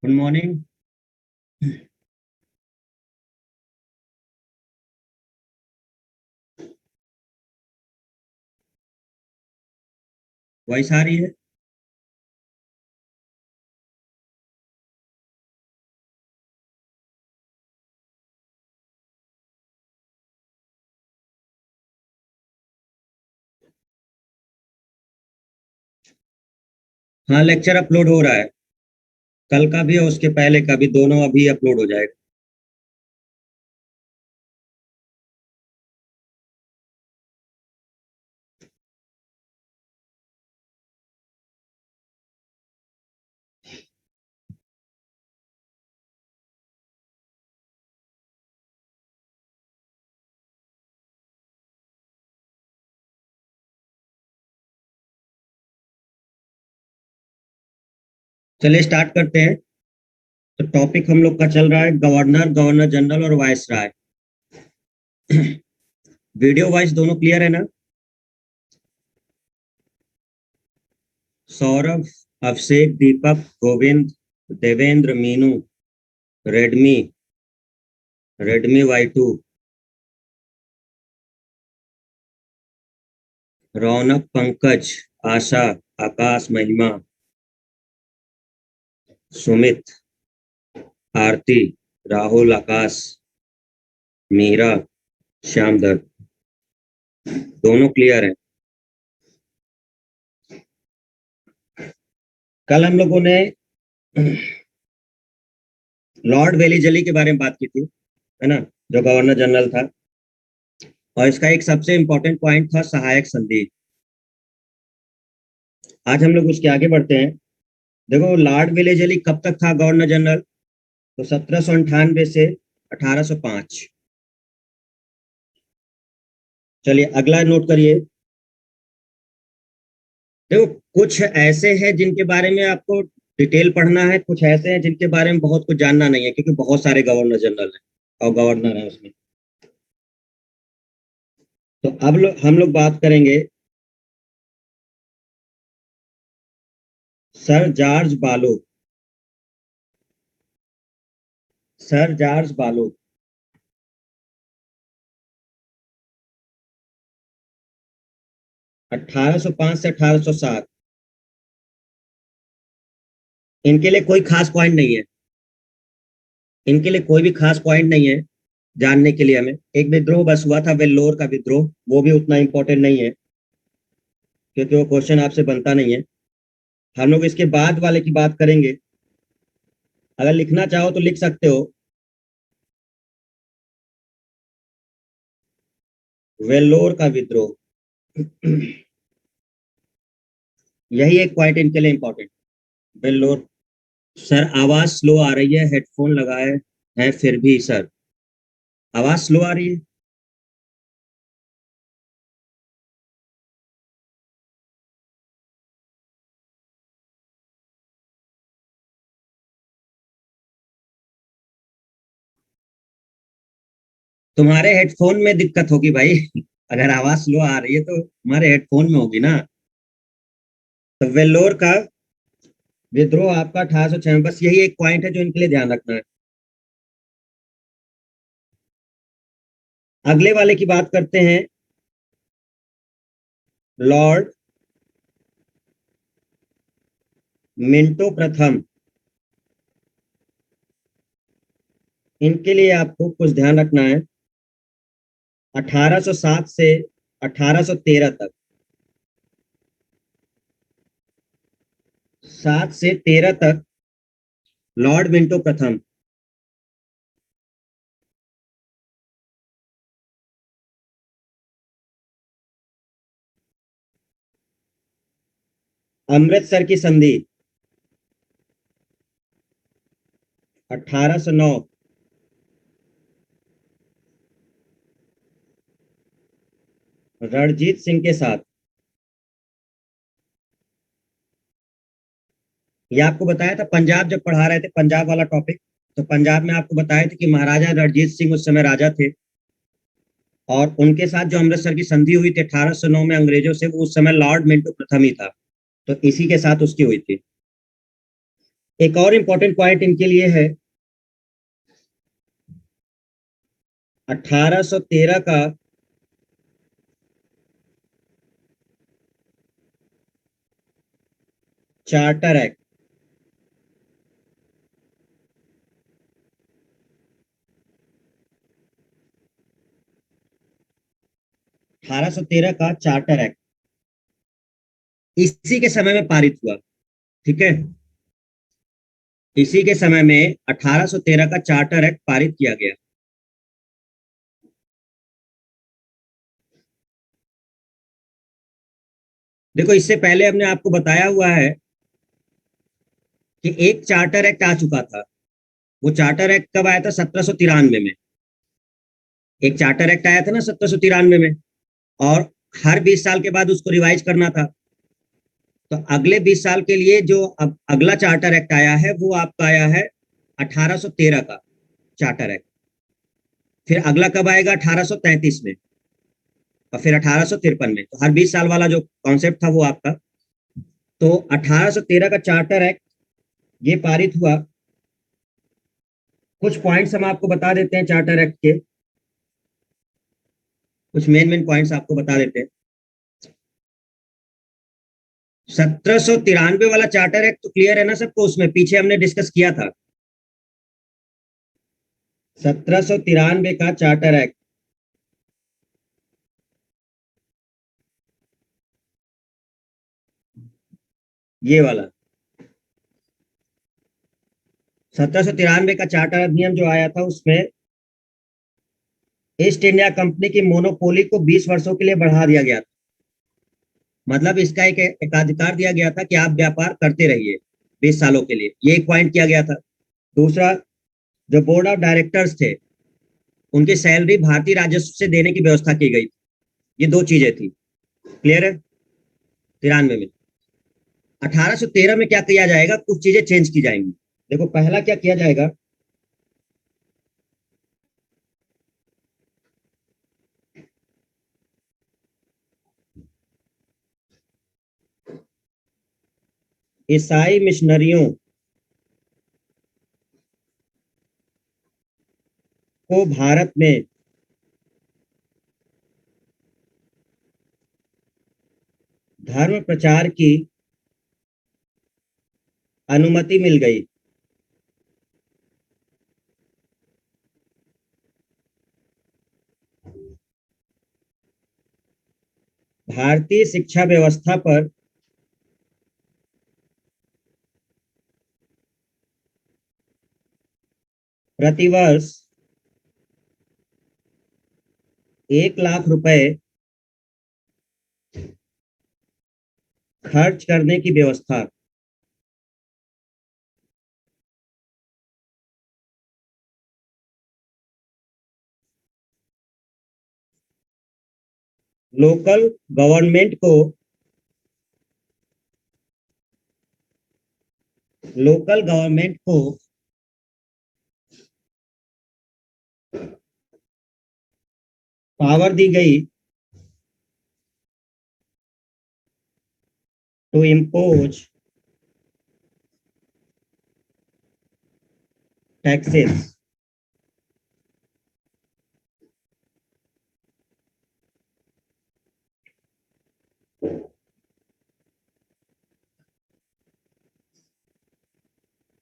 Good morning. Voice आ रही है? हाँ, लेक्चर अपलोड हो रहा है। कल का भी और उसके पहले का भी, दोनों अभी अपलोड हो जाएगा। चलिए स्टार्ट करते हैं। तो टॉपिक हम लोग का चल रहा है गवर्नर, गवर्नर जनरल और वाइस राय। वीडियो वॉइस दोनों क्लियर है ना? Saurabh, Abhishek, Deepak, Govind, Devendra, Meenu, Redmi, Redmi Y2, Raunak, Pankaj, Asha, Akash, Mahima, Sumit, आरती, राहुल, आकाश, मीरा, श्यामधर। दोनों क्लियर है। कल हम लोगों ने लॉर्ड वेलीजली के बारे में बात की थी, है ना, जो गवर्नर जनरल था। और इसका एक सबसे इंपॉर्टेंट पॉइंट था सहायक संधि। आज हम लोग उसके आगे बढ़ते हैं। देखो, लॉर्ड वेलीजली कब तक था गवर्नर जनरल? तो 1798 से 1805। चलिए अगला नोट करिए। देखो, कुछ ऐसे हैं जिनके बारे में आपको डिटेल पढ़ना है, कुछ ऐसे हैं जिनके बारे में बहुत कुछ जानना नहीं है, क्योंकि बहुत सारे गवर्नर जनरल हैं और गवर्नर हैं उसमें। तो अब हम लोग बात करेंगे सर जॉर्ज बालो। सर जॉर्ज बालो 1805 से 1807। इनके लिए कोई खास पॉइंट नहीं है। इनके लिए कोई भी खास पॉइंट नहीं है जानने के लिए। हमें एक विद्रोह बस हुआ था, वेल्लोर का विद्रोह। वो भी उतना इंपॉर्टेंट नहीं है, क्योंकि वो क्वेश्चन आपसे बनता नहीं है। हम लोग इसके बाद वाले की बात करेंगे। अगर लिखना चाहो तो लिख सकते हो, वेल्लोर का विद्रोह। यही एक पॉइंट इनके लिए इंपॉर्टेंट, वेल्लोर। सर आवाज स्लो आ रही है, हेडफोन लगाए हैं फिर भी सर आवाज स्लो आ रही है। तुम्हारे हेडफोन में दिक्कत होगी भाई। अगर आवाज स्लो आ रही है तो तुम्हारे हेडफोन में होगी ना। तो वेल्लोर का विद्रोह आपका 1806 में। बस यही एक पॉइंट है जो इनके लिए ध्यान रखना है। अगले वाले की बात करते हैं, लॉर्ड मिंटो प्रथम। इनके लिए आपको कुछ ध्यान रखना है। 1807 से 1813 तक, 7 से 13 तक लॉर्ड मिंटो प्रथम। अमृतसर की संधि 1809। रणजीत सिंह के साथ। ये आपको बताया था पंजाब, जब पढ़ा रहे थे पंजाब वाला टॉपिक, तो पंजाब में आपको बताया था कि महाराजा रणजीत सिंह उस समय राजा थे। और उनके साथ जो अमृतसर की संधि हुई थी 1809 में अंग्रेजों से, वो उस समय लॉर्ड मिंटो प्रथम ही था। तो इसी के साथ उसकी हुई थी। एक और इंपॉर्टेंट पॉइंट इनके लिए है, 1813 का चार्टर एक्ट। 1813 का चार्टर एक्ट इसी के समय में पारित हुआ। ठीक है, इसी के समय में 1813 का चार्टर एक्ट पारित किया गया। देखो, इससे पहले हमने आपको बताया हुआ है कि एक चार्टर एक्ट आ चुका था। वो चार्टर एक्ट कब आया था? 1793 में। एक चार्टर एक्ट आया था ना 1793 में, और हर 20 साल के बाद उसको रिवाइज करना था। तो अगले 20 साल के लिए जो अब अगला चार्टर एक्ट आया है वो आपका आया है 1813 का चार्टर एक्ट। फिर अगला कब आएगा? 1833 में, और फिर 1853 में। तो हर 20 साल वाला जो कॉन्सेप्ट था वो आपका। तो 1813 का चार्टर एक्ट ये पारित हुआ। कुछ पॉइंट्स हम आपको बता देते हैं चार्टर एक्ट के, कुछ मेन मेन पॉइंट्स आपको बता देते हैं। 1793 वाला चार्टर एक्ट तो क्लियर है ना सबको? उसमें पीछे हमने डिस्कस किया था। 1793 का चार्टर एक्ट, ये वाला 1793 का चार्टर अधिनियम जो आया था उसमें ईस्ट इंडिया कंपनी की मोनोपोली को 20 वर्षों के लिए बढ़ा दिया गया था। मतलब इसका एक एकाधिकार दिया गया था कि आप व्यापार करते रहिए 20 सालों के लिए। ये एक पॉइंट किया गया था। दूसरा, जो बोर्ड ऑफ डायरेक्टर्स थे उनकी सैलरी भारतीय राजस्व से देने की व्यवस्था की गई। ये दो चीजें थी। क्लियर है? 93 में। 1813 में क्या किया जाएगा? कुछ चीजें चेंज की जाएंगी। देखो, पहला क्या किया जाएगा, ईसाई मिशनरियों को भारत में धर्म प्रचार की अनुमति मिल गई। भारतीय शिक्षा व्यवस्था पर प्रतिवर्ष 1 लाख रुपए खर्च करने की व्यवस्था। लोकल गवर्नमेंट को लोकल गवर्नमेंट को पावर दी गई टू इम्पोज टैक्सेस।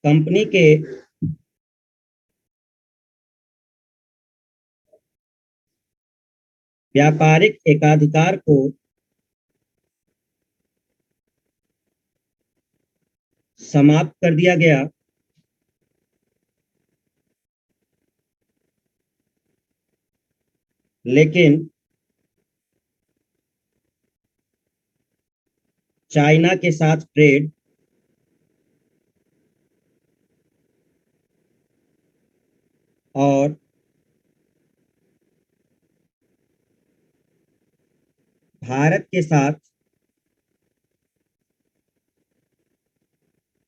कंपनी के व्यापारिक एकाधिकार को समाप्त कर दिया गया। लेकिन चाइना के साथ ट्रेड और भारत के साथ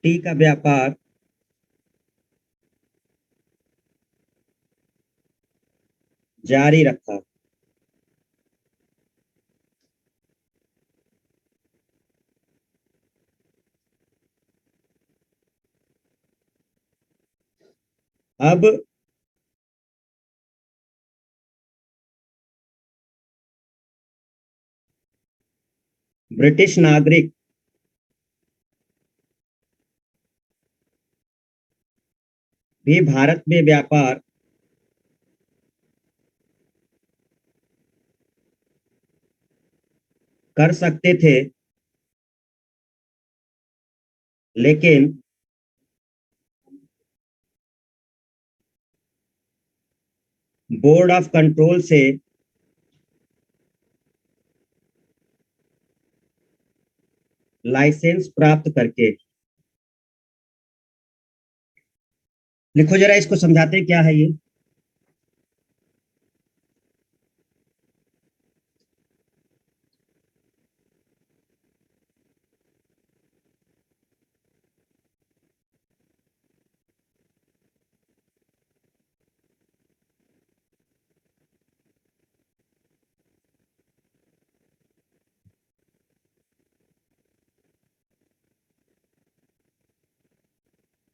टी का व्यापार जारी रखा। अब ब्रिटिश नागरिक भी भारत में व्यापार कर सकते थे, लेकिन बोर्ड ऑफ कंट्रोल से लाइसेंस प्राप्त करके। लिखो जरा, इसको समझाते हैं क्या है ये।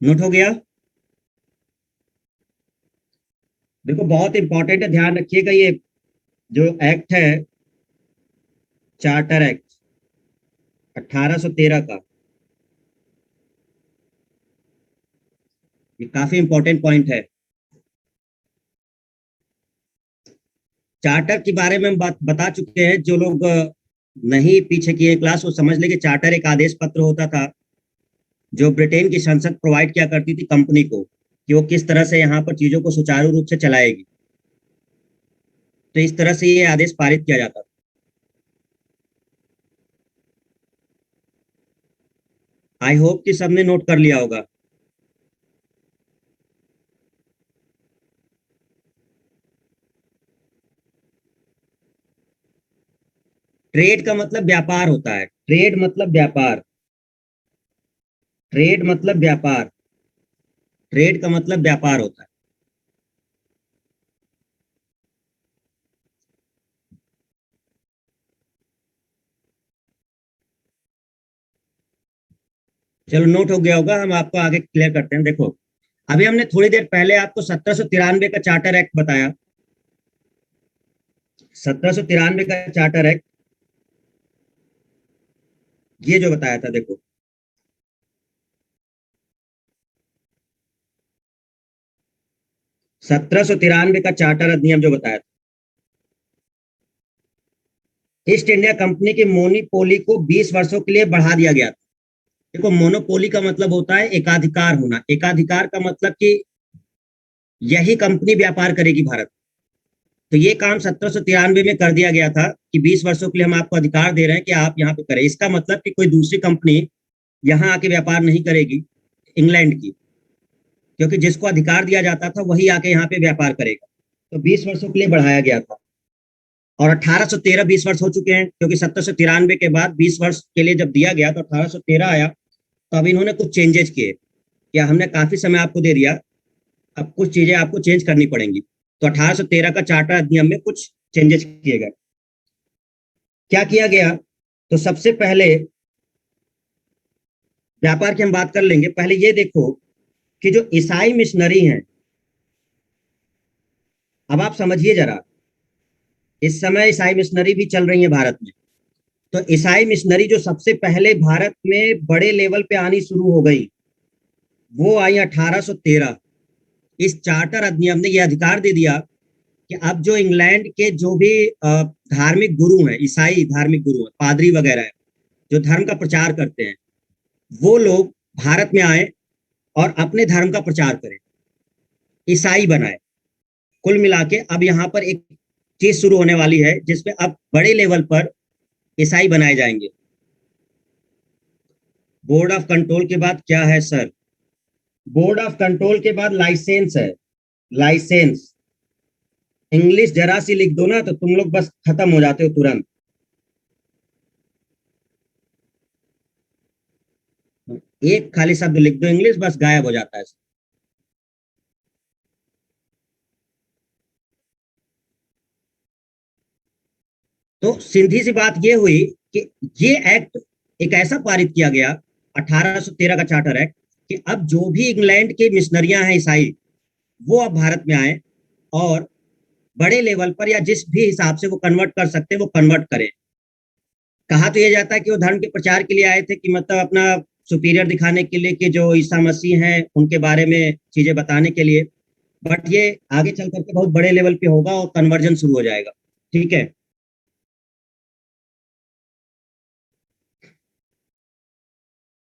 नोट हो गया? देखो बहुत इंपॉर्टेंट है, ध्यान रखिएगा। ये जो एक्ट है, चार्टर एक्ट 1813 का, ये काफी इंपॉर्टेंट पॉइंट है। चार्टर के बारे में हम बात बता चुके हैं। जो लोग नहीं पीछे किए क्लास, वो समझ ले कि चार्टर एक आदेश पत्र होता था जो ब्रिटेन की संसद प्रोवाइड किया करती थी कंपनी को, कि वो किस तरह से यहाँ पर चीजों को सुचारू रूप से चलाएगी। तो इस तरह से ये आदेश पारित किया जाता था। आई होप कि सबने नोट कर लिया होगा। ट्रेड का मतलब व्यापार होता है। ट्रेड मतलब व्यापार। ट्रेड मतलब व्यापार। ट्रेड का मतलब व्यापार होता है। चलो नोट हो गया होगा, हम आपको आगे क्लियर करते हैं। देखो, अभी हमने थोड़ी देर पहले आपको 1793 का चार्टर एक्ट बताया। 1793 का चार्टर एक्ट, ये जो बताया था, देखो 1793 का चार्टर अधिनियम जो बताया था, ईस्ट इंडिया कंपनी की मोनोपोली को 20 वर्षों के लिए बढ़ा दिया गया था। देखो, मोनोपोली का मतलब होता है एकाधिकार होना। एकाधिकार का मतलब कि यही कंपनी व्यापार करेगी भारत। तो ये काम 1793 में कर दिया गया था कि 20 वर्षों के लिए हम आपको अधिकार दे रहे हैं कि आप यहाँ पे करें। इसका मतलब कि कोई दूसरी कंपनी यहाँ आके व्यापार नहीं करेगी इंग्लैंड की, क्योंकि जिसको अधिकार दिया जाता था वही आके यहाँ पे व्यापार करेगा। तो 20 वर्षों के लिए बढ़ाया गया था। और 1813 20 वर्ष हो चुके हैं, क्योंकि 1793 के बाद 20 वर्ष के लिए जब दिया गया तो 1813 आया। तो अब इन्होंने कुछ चेंजेस किए। क्या, हमने काफी समय आपको दे दिया, अब कुछ चीजें आपको चेंज करनी पड़ेंगी। तो 1813 का चार्टर अधिनियम में कुछ चेंजेस किए गए। क्या किया गया? तो सबसे पहले व्यापार की हम बात कर लेंगे। पहले ये देखो कि जो ईसाई मिशनरी हैं, अब आप समझिए जरा, इस समय ईसाई मिशनरी भी चल रही है भारत में। तो ईसाई मिशनरी जो सबसे पहले भारत में बड़े लेवल पे आनी शुरू हो गई, वो आई 1813। इस चार्टर अधिनियम ने यह अधिकार दे दिया कि अब जो इंग्लैंड के जो भी धार्मिक गुरु हैं, ईसाई धार्मिक गुरु हैं, पादरी वगैरह हैं, जो धर्म का प्रचार करते हैं, वो लोग भारत में आए और अपने धर्म का प्रचार करें, ईसाई बनाए। कुल मिला के अब यहाँ पर एक चीज शुरू होने वाली है जिसमें अब बड़े लेवल पर ईसाई बनाए जाएंगे। बोर्ड ऑफ कंट्रोल के बाद क्या है सर? बोर्ड ऑफ कंट्रोल के बाद लाइसेंस है। लाइसेंस, इंग्लिश जरा सी लिख दो ना तो तुम लोग बस खत्म हो जाते हो तुरंत। एक खाली शब्द लिख दो इंग्लिश, बस गायब हो जाता है। तो सीधी सी बात ये हुई कि ये एक्ट एक ऐसा पारित किया गया, 1813 का चार्टर एक्ट, कि अब जो भी इंग्लैंड के मिशनरियां हैं ईसाई, वो अब भारत में आए और बड़े लेवल पर या जिस भी हिसाब से वो कन्वर्ट कर सकते हैं वो कन्वर्ट करें। कहा तो ये जाता है कि वो धर्म के प्रचार के लिए आए थे, कि मतलब अपना सुपीरियर दिखाने के लिए, कि जो ईसा मसीह हैं उनके बारे में चीजें बताने के लिए। बट ये आगे चल करके बहुत बड़े लेवल पे होगा और कन्वर्जन शुरू हो जाएगा। ठीक है,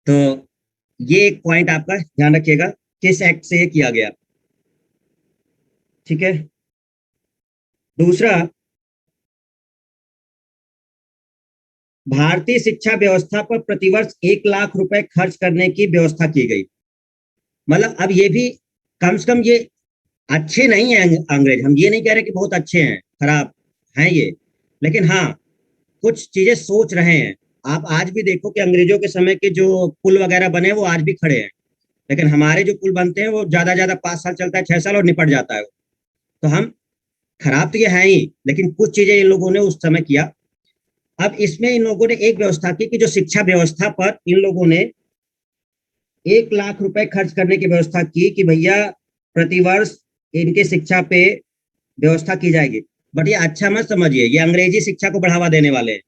तो ये एक पॉइंट आपका ध्यान रखिएगा, किस एक्ट से ये किया गया। ठीक है। दूसरा, भारतीय शिक्षा व्यवस्था पर प्रतिवर्ष 1 लाख रुपए खर्च करने की व्यवस्था की गई। मतलब अब ये भी, कम से कम ये अच्छे नहीं है अंग्रेज, हम ये नहीं कह रहे कि बहुत अच्छे हैं, खराब हैं ये, लेकिन हाँ कुछ चीजें सोच रहे हैं। आप आज भी देखो कि अंग्रेजों के समय के जो पुल वगैरह बने वो आज भी खड़े हैं, लेकिन हमारे जो पुल बनते हैं वो ज्यादा ज्यादा 5 साल चलता है, 6 साल और निपट जाता है। तो हम, खराब तो ये है ही, लेकिन कुछ चीजें इन लोगों ने उस समय किया। अब इसमें इन लोगों ने एक व्यवस्था की कि जो शिक्षा व्यवस्था पर इन लोगों ने 1 लाख रुपए खर्च करने की व्यवस्था की, कि भैया प्रतिवर्ष इनके शिक्षा पे व्यवस्था की जाएगी। बट ये अच्छा मत समझिए, ये अंग्रेजी शिक्षा को बढ़ावा देने वाले हैं।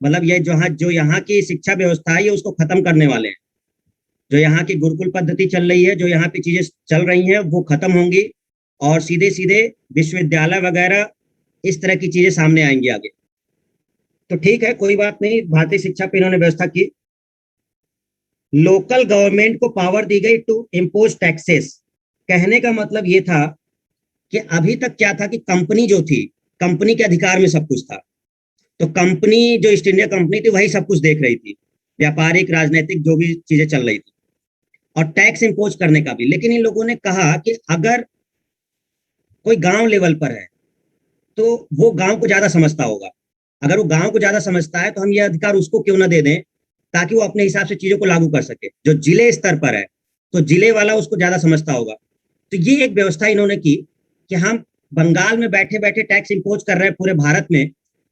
मतलब ये जो यहाँ की शिक्षा व्यवस्था है ये उसको खत्म करने वाले हैं। जो यहाँ की गुरुकुल पद्धति चल रही है, जो यहाँ पे चीजें चल रही हैं वो खत्म होंगी, और सीधे सीधे विश्वविद्यालय वगैरह इस तरह की चीजें सामने आएंगी आगे। तो ठीक है, कोई बात नहीं, भारतीय शिक्षा पे इन्होंने व्यवस्था की। लोकल गवर्नमेंट को पावर दी गई टू इम्पोज टैक्सेस। कहने का मतलब ये था कि अभी तक क्या था कि कंपनी जो थी, कंपनी के अधिकार में सब कुछ था। तो कंपनी, जो ईस्ट इंडिया कंपनी थी, वही सब कुछ देख रही थी, व्यापारिक राजनीतिक जो भी चीजें चल रही थी, और टैक्स इंपोज करने का भी। लेकिन इन लोगों ने कहा कि अगर कोई गांव लेवल पर है तो वो गांव को ज्यादा समझता होगा, अगर वो गांव को ज्यादा समझता है तो हम ये अधिकार उसको क्यों ना दे दें, ताकि वो अपने हिसाब से चीजों को लागू कर सके। जो जिले स्तर पर है तो जिले वाला उसको ज्यादा समझता होगा। तो ये एक व्यवस्था इन्होंने की कि हम बंगाल में बैठे बैठे टैक्स इंपोज कर रहे हैं पूरे भारत में,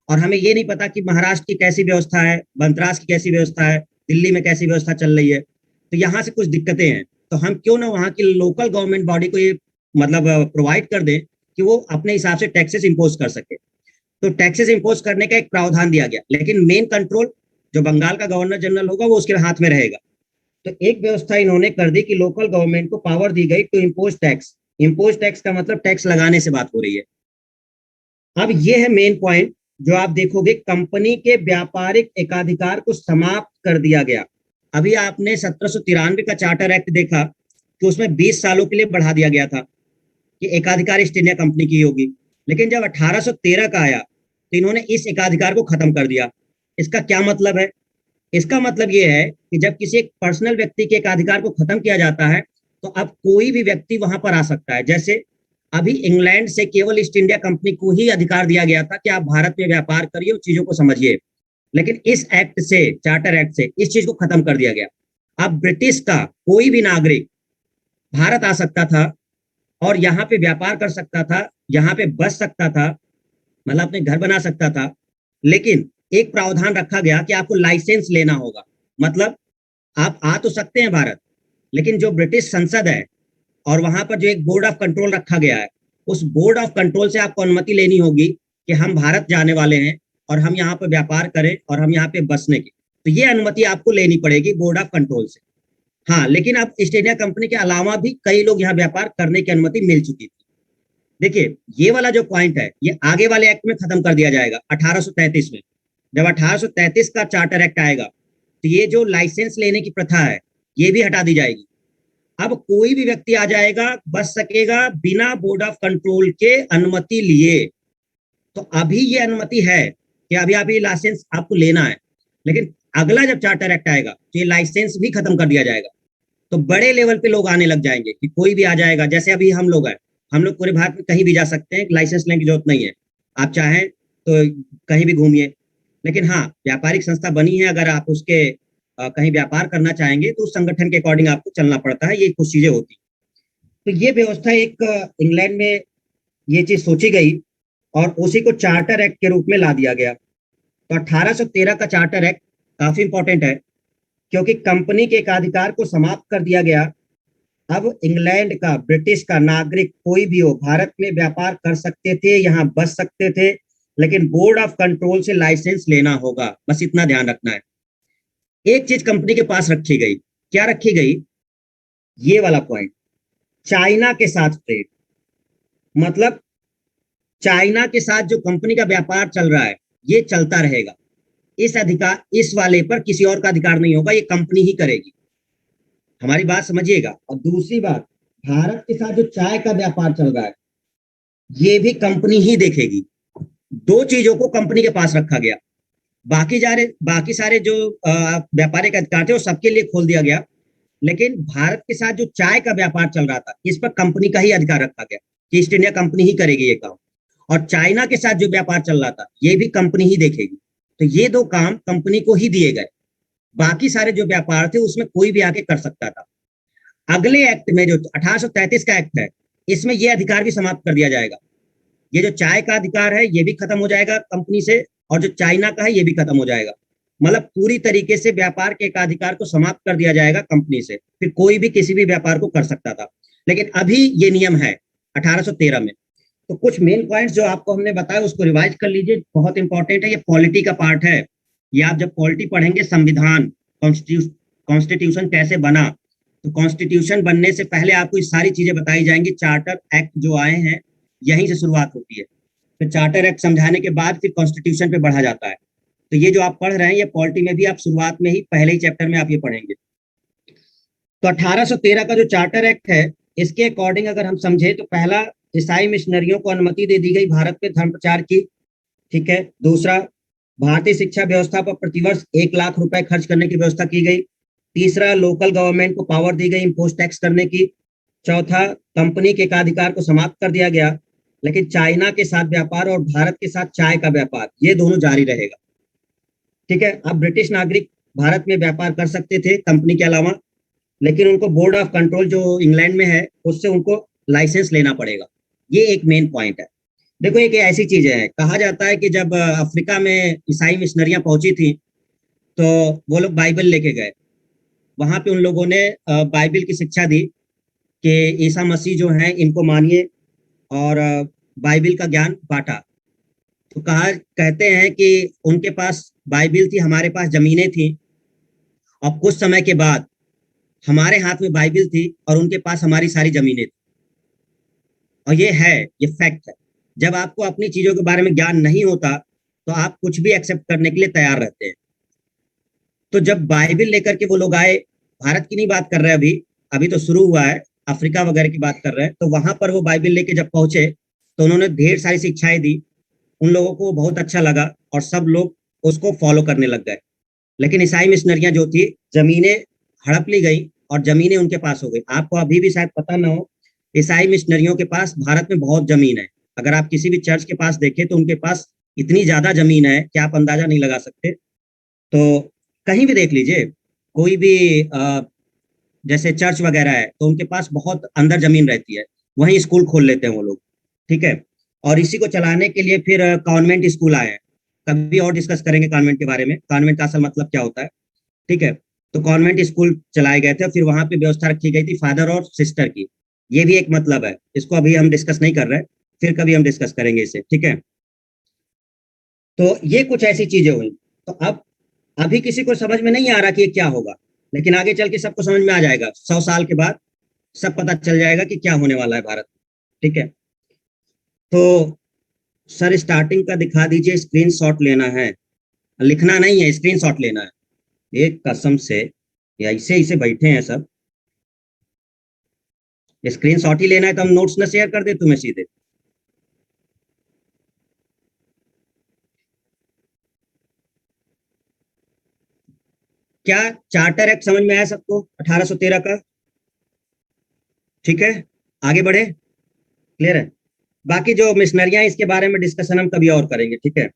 और हमें ये नहीं पता कि महाराष्ट्र की कैसी व्यवस्था है, बंतरास की कैसी व्यवस्था है, दिल्ली में कैसी व्यवस्था चल रही है। तो यहाँ से कुछ दिक्कतें हैं, तो हम क्यों ना वहाँ की लोकल गवर्नमेंट बॉडी को ये मतलब प्रोवाइड कर दें कि वो अपने हिसाब से टैक्सेस इंपोज कर सके। तो टैक्सेस इंपोज करने का एक प्रावधान दिया गया, लेकिन मेन कंट्रोल जो बंगाल का गवर्नर जनरल होगा वो उसके हाथ में रहेगा। तो एक व्यवस्था इन्होंने कर दी कि लोकल गवर्नमेंट को पावर दी गई to impose tax. Impose tax का मतलब टैक्स लगाने से बात हो रही है। अब ये है मेन पॉइंट, जो आप देखोगे, कंपनी के व्यापारिक एकाधिकार को समाप्त कर दिया गया। अभी आपने 1793 का चार्टर एक्ट देखा कि उसमें 20 सालों के लिए बढ़ा दिया गया था कि एकाधिकार ईस्ट इंडिया कंपनी की होगी। लेकिन जब 1813 का आया तो इन्होंने इस एकाधिकार को खत्म कर दिया। इसका क्या मतलब है? इसका मतलब ये है कि जब किसी एक पर्सनल व्यक्ति के एकाधिकार को खत्म किया जाता है तो अब कोई भी व्यक्ति वहां पर आ सकता है। जैसे अभी इंग्लैंड से केवल ईस्ट इंडिया कंपनी को ही अधिकार दिया गया था कि आप भारत में व्यापार करिए और चीजों को समझिए, लेकिन इस एक्ट से, चार्टर एक्ट से, इस चीज को खत्म कर दिया गया। अब ब्रिटिश का कोई भी नागरिक भारत आ सकता था और यहाँ पे व्यापार कर सकता था, यहाँ पे बस सकता था, मतलब अपने घर बना सकता था। लेकिन एक प्रावधान रखा गया कि आपको लाइसेंस लेना होगा। मतलब आप आ तो सकते हैं भारत, लेकिन जो ब्रिटिश संसद है और वहां पर जो एक बोर्ड ऑफ कंट्रोल रखा गया है, उस बोर्ड ऑफ कंट्रोल से आपको अनुमति लेनी होगी कि हम भारत जाने वाले हैं और हम यहाँ पे व्यापार करें और हम यहाँ पे बसने की। तो ये अनुमति आपको लेनी पड़ेगी बोर्ड ऑफ कंट्रोल से। हाँ, लेकिन अब ईस्ट इंडिया कंपनी के अलावा भी कई लोग यहाँ व्यापार करने की अनुमति मिल चुकी थी। देखिए, ये वाला जो पॉइंट है ये आगे वाले एक्ट में खत्म कर दिया जाएगा 1833 में। जब 1833 का चार्टर एक्ट आएगा तो ये जो लाइसेंस लेने की प्रथा है ये भी हटा दी जाएगी। अब कोई भी व्यक्ति आ जाएगा, बस सकेगा बिना बोर्ड ऑफ कंट्रोल के अनुमति लिए। तो अभी ये अनुमति है कि अभी अभी लाइसेंस आपको लेना है, लेकिन अगला जब चार्टर एक्ट आएगा तो ये लाइसेंस भी खत्म कर दिया जाएगा। तो बड़े लेवल पे लोग आने लग जाएंगे कि कोई भी आ जाएगा। जैसे अभी हम लोग हैं, हम लोग पूरे भारत में कहीं भी जा सकते हैं, लाइसेंस लेने की जरूरत नहीं है। आप चाहें तो कहीं भी घूमिए। लेकिन हाँ, व्यापारिक संस्था बनी है, अगर आप उसके कहीं व्यापार करना चाहेंगे तो उस संगठन के अकॉर्डिंग आपको चलना पड़ता है, ये कुछ चीजें होती। तो ये व्यवस्था एक इंग्लैंड में ये चीज सोची गई और उसी को चार्टर एक्ट के रूप में ला दिया गया। तो 1813 का चार्टर एक्ट काफी इंपॉर्टेंट है, क्योंकि कंपनी के एकाधिकार को समाप्त कर दिया गया अब इंग्लैंड का, ब्रिटिश का नागरिक कोई भी हो भारत में व्यापार कर सकते थे, यहाँ बस सकते थे, लेकिन बोर्ड ऑफ कंट्रोल से लाइसेंस लेना होगा, बस इतना ध्यान रखना है। एक चीज कंपनी के पास रखी गई, क्या रखी गई, ये वाला पॉइंट, चाइना के साथ ट्रेड। मतलब चाइना के साथ जो कंपनी का व्यापार चल रहा है ये चलता रहेगा, इस अधिकार, इस वाले पर किसी और का अधिकार नहीं होगा, ये कंपनी ही करेगी। हमारी बात समझिएगा। और दूसरी बात, भारत के साथ जो चाय का व्यापार चल रहा है ये भी कंपनी ही देखेगी। दो चीजों को कंपनी के पास रखा गया। बाकी सारे जो व्यापारिक अधिकार थे वो सबके लिए खोल दिया गया, लेकिन भारत के साथ जो चाय का व्यापार चल रहा था इस पर कंपनी का ही अधिकार रखा गया कि ईस्ट इंडिया कंपनी ही करेगी ये काम। और चाइना के साथ जो व्यापार चल रहा था ये भी कंपनी ही देखेगी। तो ये दो काम कंपनी को ही दिए गए, बाकी सारे जो व्यापार थे उसमें कोई भी आके कर सकता था। अगले एक्ट में जो 1833 का एक्ट है, इसमें यह अधिकार भी समाप्त कर दिया जाएगा। ये जो चाय का अधिकार है ये भी खत्म हो जाएगा कंपनी से, और जो चाइना का है ये भी खत्म हो जाएगा। मतलब पूरी तरीके से व्यापार के अधिकार को समाप्त कर दिया जाएगा कंपनी से, फिर कोई भी किसी भी व्यापार को कर सकता था। लेकिन अभी ये नियम है 1813 में। तो कुछ मेन पॉइंट्स जो आपको हमने बताया उसको रिवाइज कर लीजिए, बहुत इंपॉर्टेंट है, ये पॉलिटी का पार्ट है। ये आप जब पॉलिटी पढ़ेंगे, संविधान, कॉन्स्टिट्यूशन कैसे बना, तो कॉन्स्टिट्यूशन बनने से पहले आपको ये सारी चीजें बताई जाएंगी। चार्टर एक्ट जो आए हैं यहीं से शुरुआत होती है, फिर चार्टर एक्ट समझाने के बाद फिर कॉन्स्टिट्यूशन पे बढ़ा जाता है। तो ये जो आप पढ़ रहे हैं ये पॉलिटी में भी आप शुरुआत में ही पहले ही चैप्टर में आप ये पढ़ेंगे। तो 1813 का जो चार्टर एक्ट है इसके अकॉर्डिंग अगर हम समझे तो पहला, ईसाई मिशनरियों को अनुमति दे दी गई भारत में धर्म प्रचार की। ठीक है। दूसरा, भारतीय शिक्षा व्यवस्था पर प्रतिवर्ष 1 लाख रुपए खर्च करने की व्यवस्था की गई। तीसरा, लोकल गवर्नमेंट को पावर दी गई इम्पोस्ट टैक्स करने की। चौथा, कंपनी के एकाधिकार को समाप्त कर दिया गया, लेकिन चाइना के साथ व्यापार और भारत के साथ चाय का व्यापार ये दोनों जारी रहेगा। ठीक है। अब ब्रिटिश नागरिक भारत में व्यापार कर सकते थे कंपनी के अलावा, लेकिन उनको बोर्ड ऑफ कंट्रोल जो इंग्लैंड में है उससे उनको लाइसेंस लेना पड़ेगा। ये एक मेन पॉइंट है। देखो एक ऐसी चीज है, कहा जाता है कि जब अफ्रीका में ईसाई मिशनरियां पहुंची थी तो वो लोग बाइबल लेके गए, वहां पे उन लोगों ने बाइबल की शिक्षा दी कि ईसा मसीह जो है इनको मानिए, और बाइबल का ज्ञान बांटा। तो कहा, कहते हैं कि उनके पास बाइबल थी, हमारे पास जमीनें थी, और कुछ समय के बाद हमारे हाथ में बाइबल थी और उनके पास हमारी सारी जमीनें थी। और ये है, ये फैक्ट है। जब आपको अपनी चीजों के बारे में ज्ञान नहीं होता तो आप कुछ भी एक्सेप्ट करने के लिए तैयार रहते हैं। तो जब बाइबल लेकर के वो लोग आए, भारत की नहीं बात कर रहे अभी, अभी तो शुरू हुआ है, अफ्रीका वगैरह की बात कर रहे हैं, तो वहां पर वो बाइबल लेके जब पहुंचे तो उन्होंने ढेर सारी शिक्षाएं दी। उन लोगों को बहुत अच्छा लगा और सब लोग उसको फॉलो करने लग गए। लेकिन ईसाई मिशनरियां जो थी, जमीनें हड़प ली गई और जमीनें उनके पास हो गई। आपको अभी भी शायद पता ना हो, ईसाई मिशनरियों के पास भारत में बहुत जमीन है। अगर आप किसी भी चर्च के पास देखें तो उनके पास इतनी ज्यादा जमीन है कि आप अंदाजा नहीं लगा सकते। तो कहीं भी देख लीजिए, कोई भी जैसे चर्च वगैरह है तो उनके पास बहुत अंदर जमीन रहती है, वहीं स्कूल खोल लेते हैं वो लोग। ठीक है। और इसी को चलाने के लिए फिर कॉन्वेंट स्कूल आए हैं। कभी और डिस्कस करेंगे कॉन्वेंट के बारे में, कॉन्वेंट का असल मतलब क्या होता है। ठीक है। तो कॉन्वेंट स्कूल चलाए गए थे, फिर वहां पे व्यवस्था रखी गई थी फादर और सिस्टर की। ये भी एक मतलब है, इसको अभी हम डिस्कस नहीं कर रहे, फिर कभी हम डिस्कस करेंगे इसे। ठीक है। तो ये कुछ ऐसी चीजें हुई। तो अब अभी किसी को समझ में नहीं आ रहा कि ये क्या होगा, लेकिन आगे चल के सबको समझ में आ जाएगा। 100 साल के बाद सब पता चल जाएगा कि क्या होने वाला है भारत। ठीक है। तो सर स्टार्टिंग का दिखा दीजिए, स्क्रीनशॉट लेना है, लिखना नहीं है, स्क्रीनशॉट लेना है। एक कसम से ये ऐसे ऐसे बैठे हैं सब, स्क्रीनशॉट ही लेना है तो हम नोट्स ना शेयर कर दे तुम्हें सीधे। क्या चार्टर एक्ट समझ में आया सबको 1813 का? ठीक है, आगे बढ़े, क्लियर है। बाकी जो मिशनरियां इसके बारे में डिस्कशन हम कभी और करेंगे। ठीक है।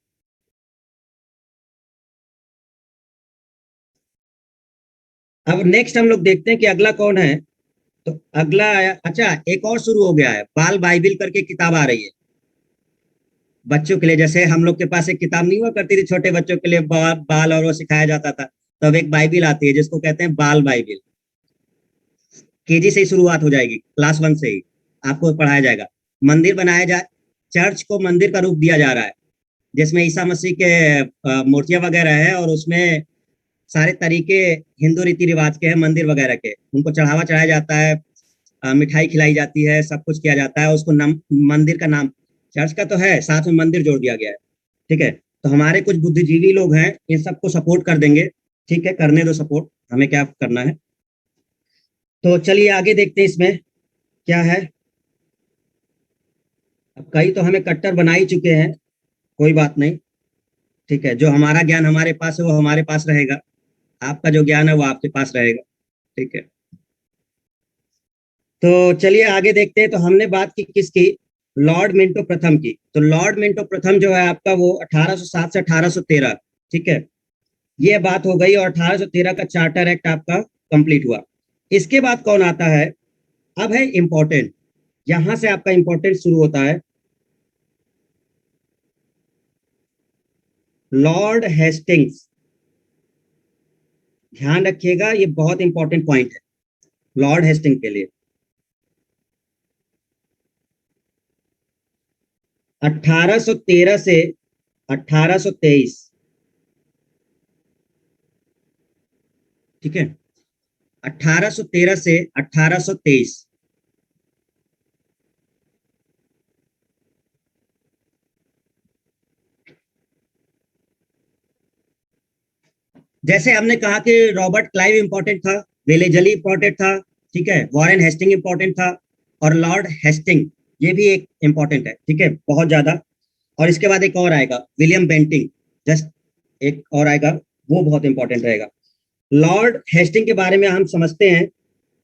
अब नेक्स्ट हम लोग देखते हैं कि अगला कौन है। तो अगला आया, अच्छा एक और शुरू हो गया है, बाल बाइबिल करके किताब आ रही है बच्चों के लिए। जैसे हम लोग के पास एक किताब नहीं हुआ करती थी छोटे बच्चों के लिए, बाल और वो सिखाया जाता था, तो अब एक बाइबिल आती है जिसको कहते हैं बाल बाइबिल। केजी से ही शुरुआत हो जाएगी, क्लास 1 से ही आपको पढ़ाया जाएगा। मंदिर बनाया जाए, चर्च को मंदिर का रूप दिया जा रहा है, जिसमें ईसा मसीह के मूर्तियां वगैरह है, और उसमें सारे तरीके हिंदू रीति रिवाज के हैं, मंदिर वगैरह के, उनको चढ़ावा चढ़ाया जाता है, मिठाई खिलाई जाती है, सब कुछ किया जाता है, उसको मंदिर का नाम चर्च का तो है, साथ में मंदिर जोड़ दिया गया है। ठीक है, तो हमारे कुछ बुद्धिजीवी लोग हैं, इन सबको सपोर्ट कर देंगे। ठीक है, करने दो सपोर्ट, हमें क्या करना है। तो चलिए आगे देखते हैं इसमें क्या है। अब कई तो हमें कट्टर बना ही चुके हैं, कोई बात नहीं। ठीक है, जो हमारा ज्ञान हमारे पास है वो हमारे पास रहेगा, आपका जो ज्ञान है वो आपके पास रहेगा। ठीक है, तो चलिए आगे देखते हैं। तो हमने बात की किसकी, लॉर्ड मिंटो प्रथम की। तो लॉर्ड मिंटो प्रथम जो है आपका, वो 1807 से 1813। ठीक है, ये बात हो गई, और 1813 का चार्टर एक्ट आपका कंप्लीट हुआ। इसके बाद कौन आता है, अब है इंपॉर्टेंट, यहां से आपका इंपॉर्टेंट शुरू होता है। लॉर्ड हेस्टिंग्स, ध्यान रखिएगा, ये बहुत इंपॉर्टेंट पॉइंट है लॉर्ड हेस्टिंग के लिए। 1813 से 1823। ठीक है, 1813 से 1823। जैसे हमने कहा कि रॉबर्ट क्लाइव इंपॉर्टेंट था, वेलेजली इंपॉर्टेंट था, ठीक है, वॉरेन हेस्टिंग इंपॉर्टेंट था, और लॉर्ड हेस्टिंग ये भी एक इंपॉर्टेंट है। ठीक है, बहुत ज्यादा। और इसके बाद एक और आएगा, विलियम बेंटिंग, जस्ट एक और आएगा, वो बहुत इंपॉर्टेंट रहेगा। लॉर्ड हेस्टिंग के बारे में हम समझते हैं,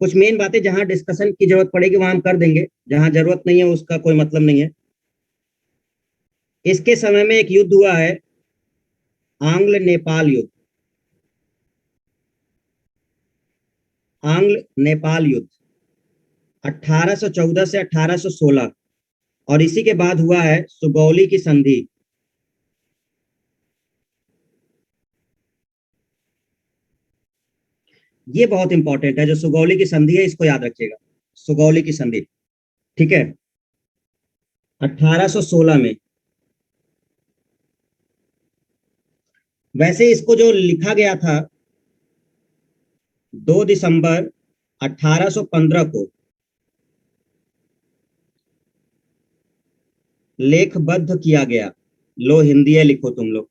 कुछ मेन बातें जहां डिस्कशन की जरूरत पड़ेगी वहां हम कर देंगे, जहां जरूरत नहीं है उसका कोई मतलब नहीं है। इसके समय में एक युद्ध हुआ है, आंग्ल नेपाल युद्ध। आंग्ल नेपाल युद्ध 1814 से 1816, और इसी के बाद हुआ है सुगौली की संधि। ये बहुत इंपॉर्टेंट है, जो सुगौली की संधि है इसको याद रखिएगा, सुगौली की संधि। ठीक है, 1816 में। वैसे इसको जो लिखा गया था 2 दिसंबर 1815 को लेखबद्ध किया गया। लो हिंदी है, लिखो तुम लोग।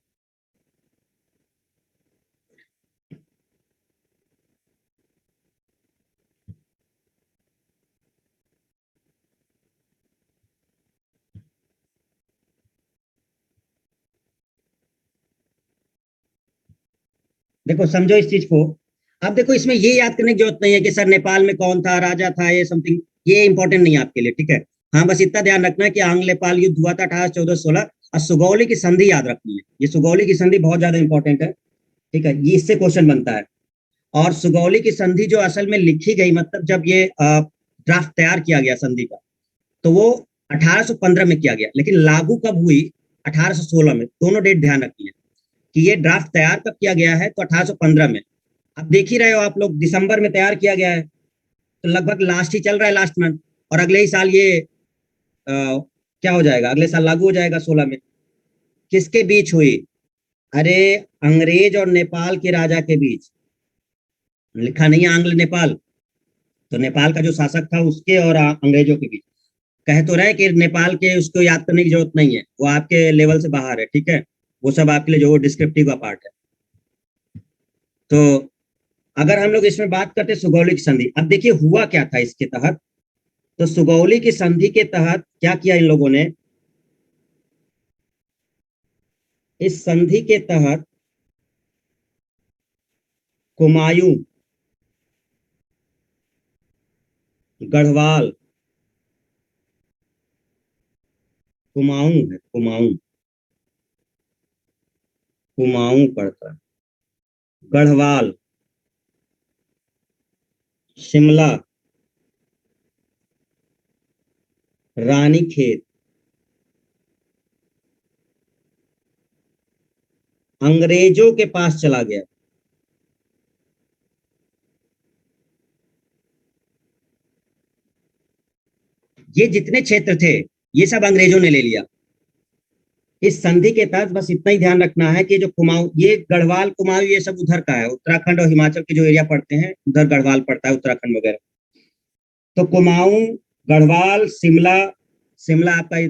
देखो समझो इस चीज को। अब देखो इसमें ये याद करने की जरूरत नहीं है कि सर नेपाल में कौन था, राजा था, ये समथिंग, ये इंपॉर्टेंट नहीं है आपके लिए। ठीक है, हाँ बस इतना ध्यान रखना है कि आंग्ल नेपाल युद्ध हुआ था 1814-16, और सुगौली की संधि याद रखनी है, ये सुगौली की संधि बहुत ज्यादा इंपॉर्टेंट है। ठीक है, ये इससे क्वेश्चन बनता है। और सुगौली की संधि जो असल में लिखी गई, मतलब जब ये ड्राफ्ट तैयार किया गया संधि का, तो वो 1815 में किया गया, लेकिन लागू कब हुई, 1816 में। दोनों डेट ध्यान रखनी है कि ये ड्राफ्ट तैयार कब किया गया है, तो 1815 में। अब देख ही रहे हो आप लोग, दिसंबर में तैयार किया गया है, तो लगभग लास्ट ही चल रहा है, लास्ट मंथ, और अगले ही साल ये क्या हो जाएगा, अगले साल लागू हो जाएगा 16 में। किसके बीच हुई, अरे अंग्रेज और नेपाल के राजा के बीच। लिखा नहीं है आंग्ल नेपाल, तो नेपाल का जो शासक था उसके और अंग्रेजों के बीच। कह तो रहे कि नेपाल के उसको याद करने की जरूरत नहीं है, वो आपके लेवल से बाहर है। ठीक है, वो सब आपके लिए जो डिस्क्रिप्टिव का पार्ट है। तो अगर हम लोग इसमें बात करते सुगौली की संधि, अब देखिए हुआ क्या था इसके तहत। तो सुगौली की संधि के तहत क्या किया इन लोगों ने, इस संधि के तहत कुमायूं, गढ़वाल, कुमाऊं है, कुमाऊं, कुमाऊं पड़ता है, गढ़वाल, शिमला, रानीखेत, अंग्रेजों के पास चला गया। ये जितने क्षेत्र थे ये सब अंग्रेजों ने ले लिया। इस संधि के तहत बस इतना ही ध्यान रखना है कि जो कुमाऊं, ये गढ़वाल कुमाऊं ये सब उधर का है, उत्तराखंड और हिमाचल के जो एरिया पड़ते हैं उधर गढ़वाल पड़ता है, उत्तराखंड वगैरह। तो कुमाऊं, गढ़वाल, शिमला, शिमला आपका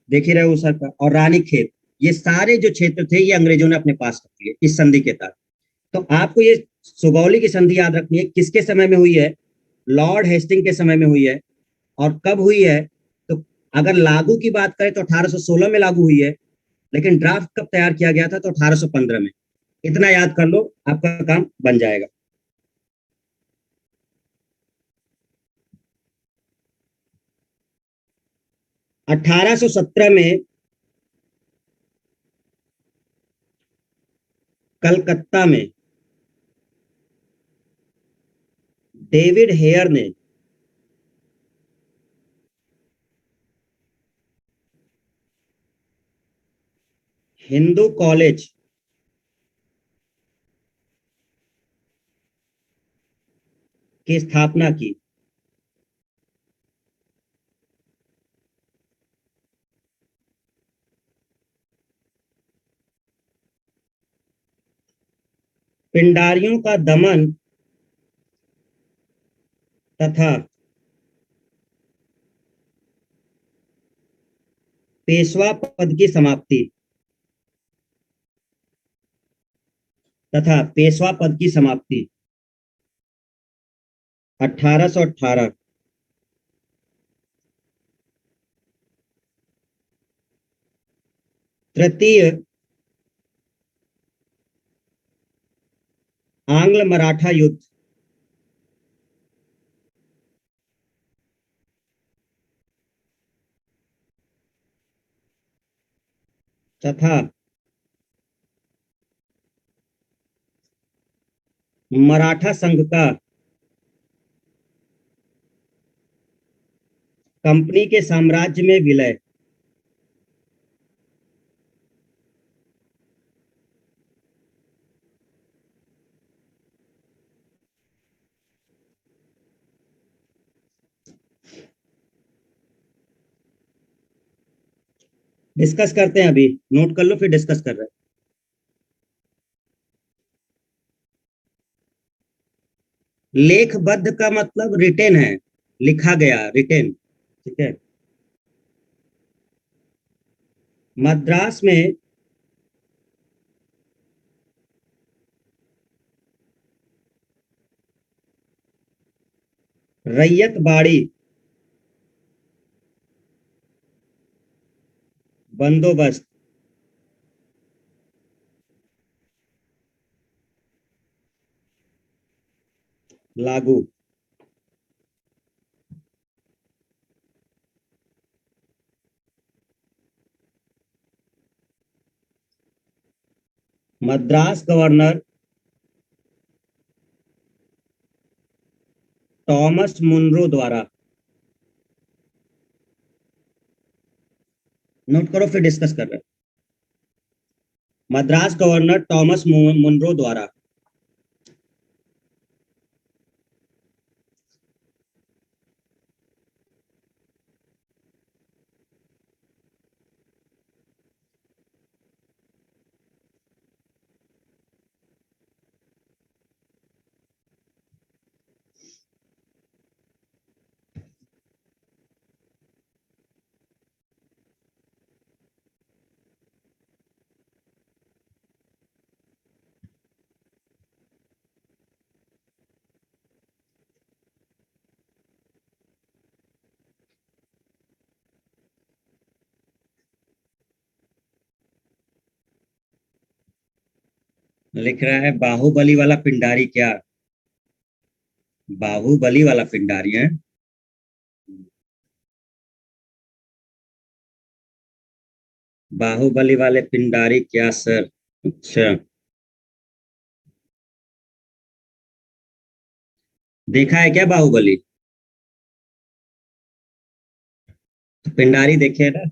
देख ही रहे हो सर का, और रानीखेत, ये सारे जो क्षेत्र थे ये अंग्रेजों ने अपने पास रख लिए इस संधि के तहत। तो आपको ये सुगौली की संधि याद रखनी है, किसके समय में हुई है? लॉर्ड हेस्टिंग के समय में हुई है। और कब हुई है? तो अगर लागू की बात करें तो 1816 में लागू हुई है, लेकिन ड्राफ्ट कब तैयार किया गया था? तो 1815 में। इतना याद कर लो, आपका काम बन जाएगा। 1817 में कलकत्ता में डेविड हेयर ने हिंदू कॉलेज की स्थापना की। पिंडारियों का दमन तथा पेशवा पद की समाप्ति, तथा पेशवा पद की समाप्ति 1818। तृतीय आंग्ल मराठा युद्ध तथा मराठा संघ का कंपनी के साम्राज्य में विलय। डिस्कस करते हैं, अभी नोट कर लो फिर डिस्कस कर रहे हैं। लेखबद्ध का मतलब रिटेन है, लिखा गया, रिटेन। ठीक है। मद्रास में रैयत बाड़ी बंदोबस्त लागू। मद्रास गवर्नर टॉमस मुनरो द्वारा। नोट करो फिर डिस्कस कर रहे हैं। मद्रास गवर्नर टॉमस मुनरो द्वारा। लिख रहा है बाहुबली वाला पिंडारी क्या? बाहुबली वाला पिंडारी है। बाहुबली वाले पिंडारी क्या सर? अच्छा। देखा है क्या बाहुबली? तो पिंडारी देखे ना।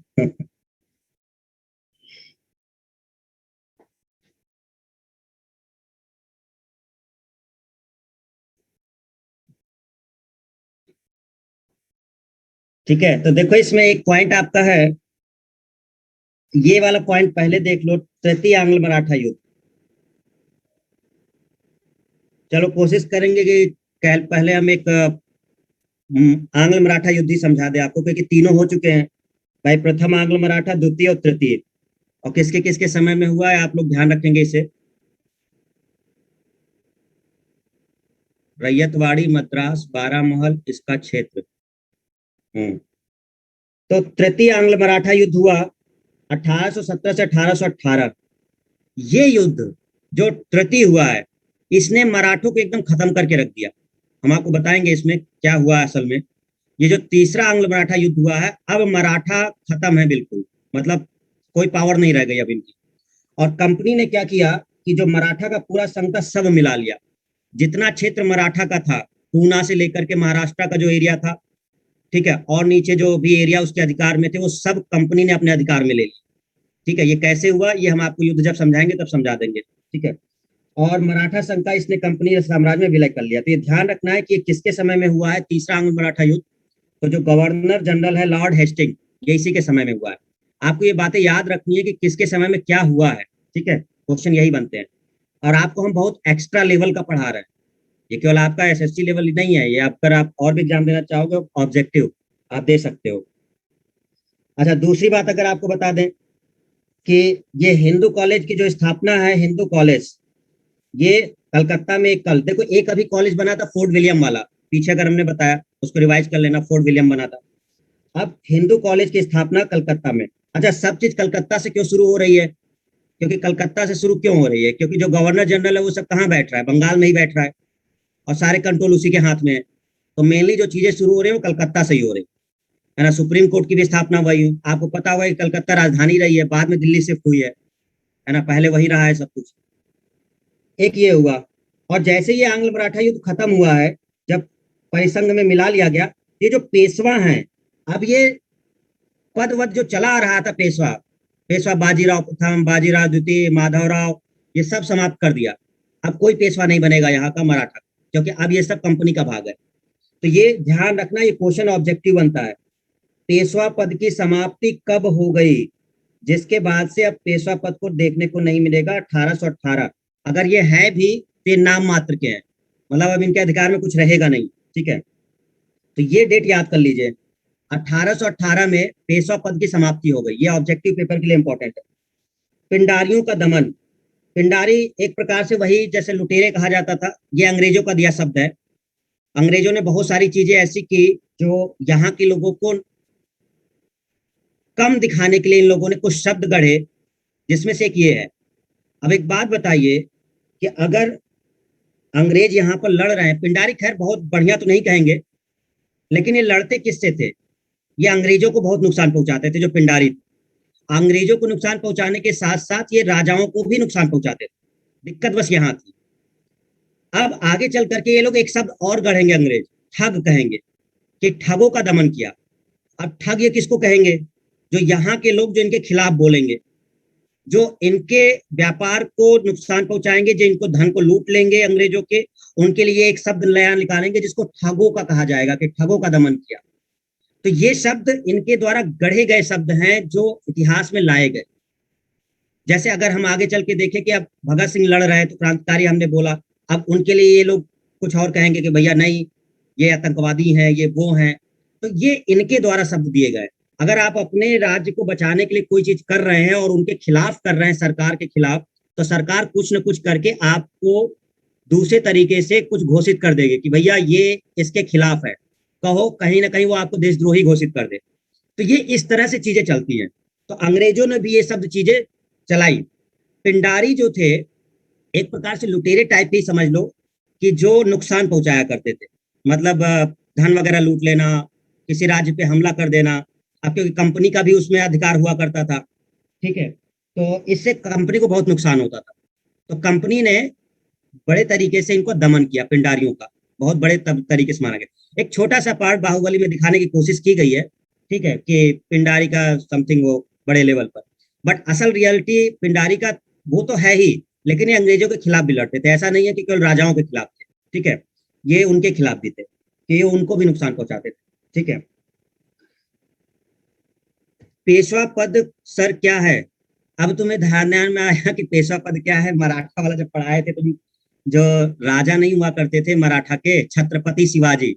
ठीक है, तो देखो इसमें एक पॉइंट आपका है, ये वाला पॉइंट पहले देख लो, तृतीय आंग्ल मराठा युद्ध। चलो कोशिश करेंगे कि पहले हम एक आंग्ल मराठा युद्ध ही समझा दे आपको, क्योंकि तीनों हो चुके हैं भाई, प्रथम आंग्ल मराठा, द्वितीय और तृतीय, और किसके किसके समय में हुआ है आप लोग ध्यान रखेंगे इसे। रैयतवाड़ी, मद्रास, बारामहल, इसका क्षेत्र। हम्म तो तृतीय आंग्ल मराठा युद्ध हुआ 1817 से 1818। ये युद्ध जो तृतीय हुआ है, इसने मराठों को एकदम खत्म करके रख दिया। हम आपको बताएंगे इसमें क्या हुआ असल में। ये जो तीसरा आंग्ल मराठा युद्ध हुआ है, अब मराठा खत्म है बिल्कुल, मतलब कोई पावर नहीं रह गई अब इनकी। और कंपनी ने क्या किया कि जो मराठा का पूरा संघ था सब मिला लिया, जितना क्षेत्र मराठा का था, पूना से लेकर के महाराष्ट्र का जो एरिया था, ठीक है, और नीचे जो भी एरिया उसके अधिकार में थे, वो सब कंपनी ने अपने अधिकार में ले लिया। ठीक है, ये कैसे हुआ ये हम आपको युद्ध जब समझाएंगे तब समझा देंगे। ठीक है, और मराठा संघ का इसने कंपनी साम्राज्य में विलय कर लिया। तो ये ध्यान रखना है कि ये किसके समय में हुआ है, तीसरा आंग्ल मराठा युद्ध। तो जो गवर्नर जनरल है लॉर्ड हेस्टिंग, ये इसी के समय में हुआ है। आपको ये बातें याद रखनी है कि किसके समय में क्या हुआ है। ठीक है, क्वेश्चन यही बनते हैं। और आपको हम बहुत एक्स्ट्रा लेवल का पढ़ा रहे हैं, ये केवल आपका एसएससी लेवल नहीं है, ये अगर आप और भी एग्जाम देना चाहोगे ऑब्जेक्टिव आप दे सकते हो। अच्छा, दूसरी बात अगर आपको बता दें कि ये हिंदू कॉलेज की जो स्थापना है, हिंदू कॉलेज, ये कलकत्ता में, एक कल देखो एक अभी कॉलेज बना था फोर्ट विलियम वाला, पीछे अगर हमने बताया उसको रिवाइज कर लेना, फोर्ट विलियम बना था। अब हिंदू कॉलेज की स्थापना कलकत्ता में। अच्छा, सब चीज कलकत्ता से क्यों शुरू हो रही है, क्योंकि कलकत्ता से शुरू क्यों हो रही है, क्योंकि जो गवर्नर जनरल है वो सब कहाँ बैठ रहा है, बंगाल में ही बैठ रहा है, और सारे कंट्रोल उसी के हाथ में है। तो मेनली जो चीजें शुरू हो रही है वो कलकत्ता से ही हो रही है ना। सुप्रीम कोर्ट की भी स्थापना वही हुई, आपको पता होगा कि कलकत्ता राजधानी रही है, बाद में दिल्ली शिफ्ट हुई है ना, पहले वही रहा है सब कुछ। एक ये हुआ। और जैसे ये आंग्ल मराठा युद्ध खत्म हुआ है, जब परिसंघ में मिला लिया गया, ये जो पेशवा हैं, अब ये पद वद जो चला आ रहा था, पेशवा पेशवा बाजीराव प्रथम, बाजीराव द्वितीय, माधवराव, ये सब समाप्त कर दिया। अब कोई पेशवा नहीं बनेगा यहाँ का मराठा, क्योंकि अब ये सब कंपनी का भाग है। तो ये ध्यान रखना, ये क्वेश्चन ऑब्जेक्टिव बनता है। पेशवा पद की समाप्ति कब हो गई, जिसके बाद से अब पेशवा पद को देखने को नहीं मिलेगा, 1818। अगर ये है भी तो ये नाम मात्र के हैं, मतलब अब इनके अधिकार में कुछ रहेगा नहीं। ठीक है, तो ये डेट याद कर लीजिए, 1818 में पेशवा पद की समाप्ति हो गई। ये ऑब्जेक्टिव पेपर के लिए इंपॉर्टेंट है। पिंडारियों का दमन। पिंडारी एक प्रकार से वही जैसे लुटेरे कहा जाता था, ये अंग्रेजों का दिया शब्द है। अंग्रेजों ने बहुत सारी चीजें ऐसी की जो यहाँ के लोगों को कम दिखाने के लिए इन लोगों ने कुछ शब्द गढ़े, जिसमें से एक ये है। अब एक बात बताइए कि अगर अंग्रेज यहाँ पर लड़ रहे हैं, पिंडारी खैर बहुत बढ़िया तो नहीं कहेंगे, लेकिन ये लड़ते किससे थे, ये अंग्रेजों को बहुत नुकसान पहुंचाते थे। जो पिंडारी थे, अंग्रेजों को नुकसान पहुंचाने के साथ साथ ये राजाओं को भी नुकसान पहुंचाते थे। दिक्कत बस यहाँ थी। अब आगे चल करके ये लोग एक शब्द और गढ़ेंगे, अंग्रेज ठग कहेंगे, कि ठगों का दमन किया। अब ठग ये किसको कहेंगे, जो यहाँ के लोग जो इनके खिलाफ बोलेंगे, जो इनके व्यापार को नुकसान पहुंचाएंगे, जो इनको धन को लूट लेंगे अंग्रेजों के, उनके लिए एक शब्द नया निकालेंगे जिसको ठगों का कहा जाएगा, कि ठगों का दमन किया। तो ये शब्द इनके द्वारा गढ़े गए शब्द हैं जो इतिहास में लाए गए। जैसे अगर हम आगे चल के देखें कि अब भगत सिंह लड़ रहे हैं तो क्रांतिकारी हमने बोला, अब उनके लिए ये लोग कुछ और कहेंगे कि भैया नहीं, ये आतंकवादी हैं, ये वो हैं। तो ये इनके द्वारा शब्द दिए गए। अगर आप अपने राज्य को बचाने के लिए कोई चीज कर रहे हैं और उनके खिलाफ कर रहे हैं, सरकार के खिलाफ, तो सरकार कुछ न कुछ करके आपको दूसरे तरीके से कुछ घोषित कर देगी कि भैया ये इसके खिलाफ है, कहो कहीं ना कहीं वो आपको देशद्रोही घोषित कर दे। तो ये इस तरह से चीजें चलती हैं। तो अंग्रेजों ने भी ये शब्द चीजें चलाई। पिंडारी जो थे, एक प्रकार से लुटेरे टाइप ही समझ लो, कि जो नुकसान पहुंचाया करते थे, मतलब धन वगैरह लूट लेना, किसी राज्य पे हमला कर देना। अब क्योंकि कंपनी का भी उसमें अधिकार हुआ करता था, ठीक है, तो इससे कंपनी को बहुत नुकसान होता था। तो कंपनी ने बड़े तरीके से इनको दमन किया, पिंडारियों का बहुत बड़े तरीके से माना गया। एक छोटा सा पार्ट बाहुबली में दिखाने की कोशिश की गई है, ठीक है, कि पिंडारी का समथिंग वो बड़े लेवल पर, बट असल रियलिटी पिंडारी का वो तो है ही, लेकिन ये अंग्रेजों के खिलाफ भी लड़ते थे। ऐसा नहीं है कि केवल राजाओं के खिलाफ थे, ठीक है, ये उनके खिलाफ भी थे, कि ये उनको भी नुकसान पहुंचाते थे। ठीक है, पेशवा पद सर क्या है? अब तुम्हें ध्यान में आया कि पेशवा पद क्या है? मराठा वाला जब पढ़ाए थे तुम, जो राजा नहीं हुआ करते थे मराठा के, छत्रपति शिवाजी,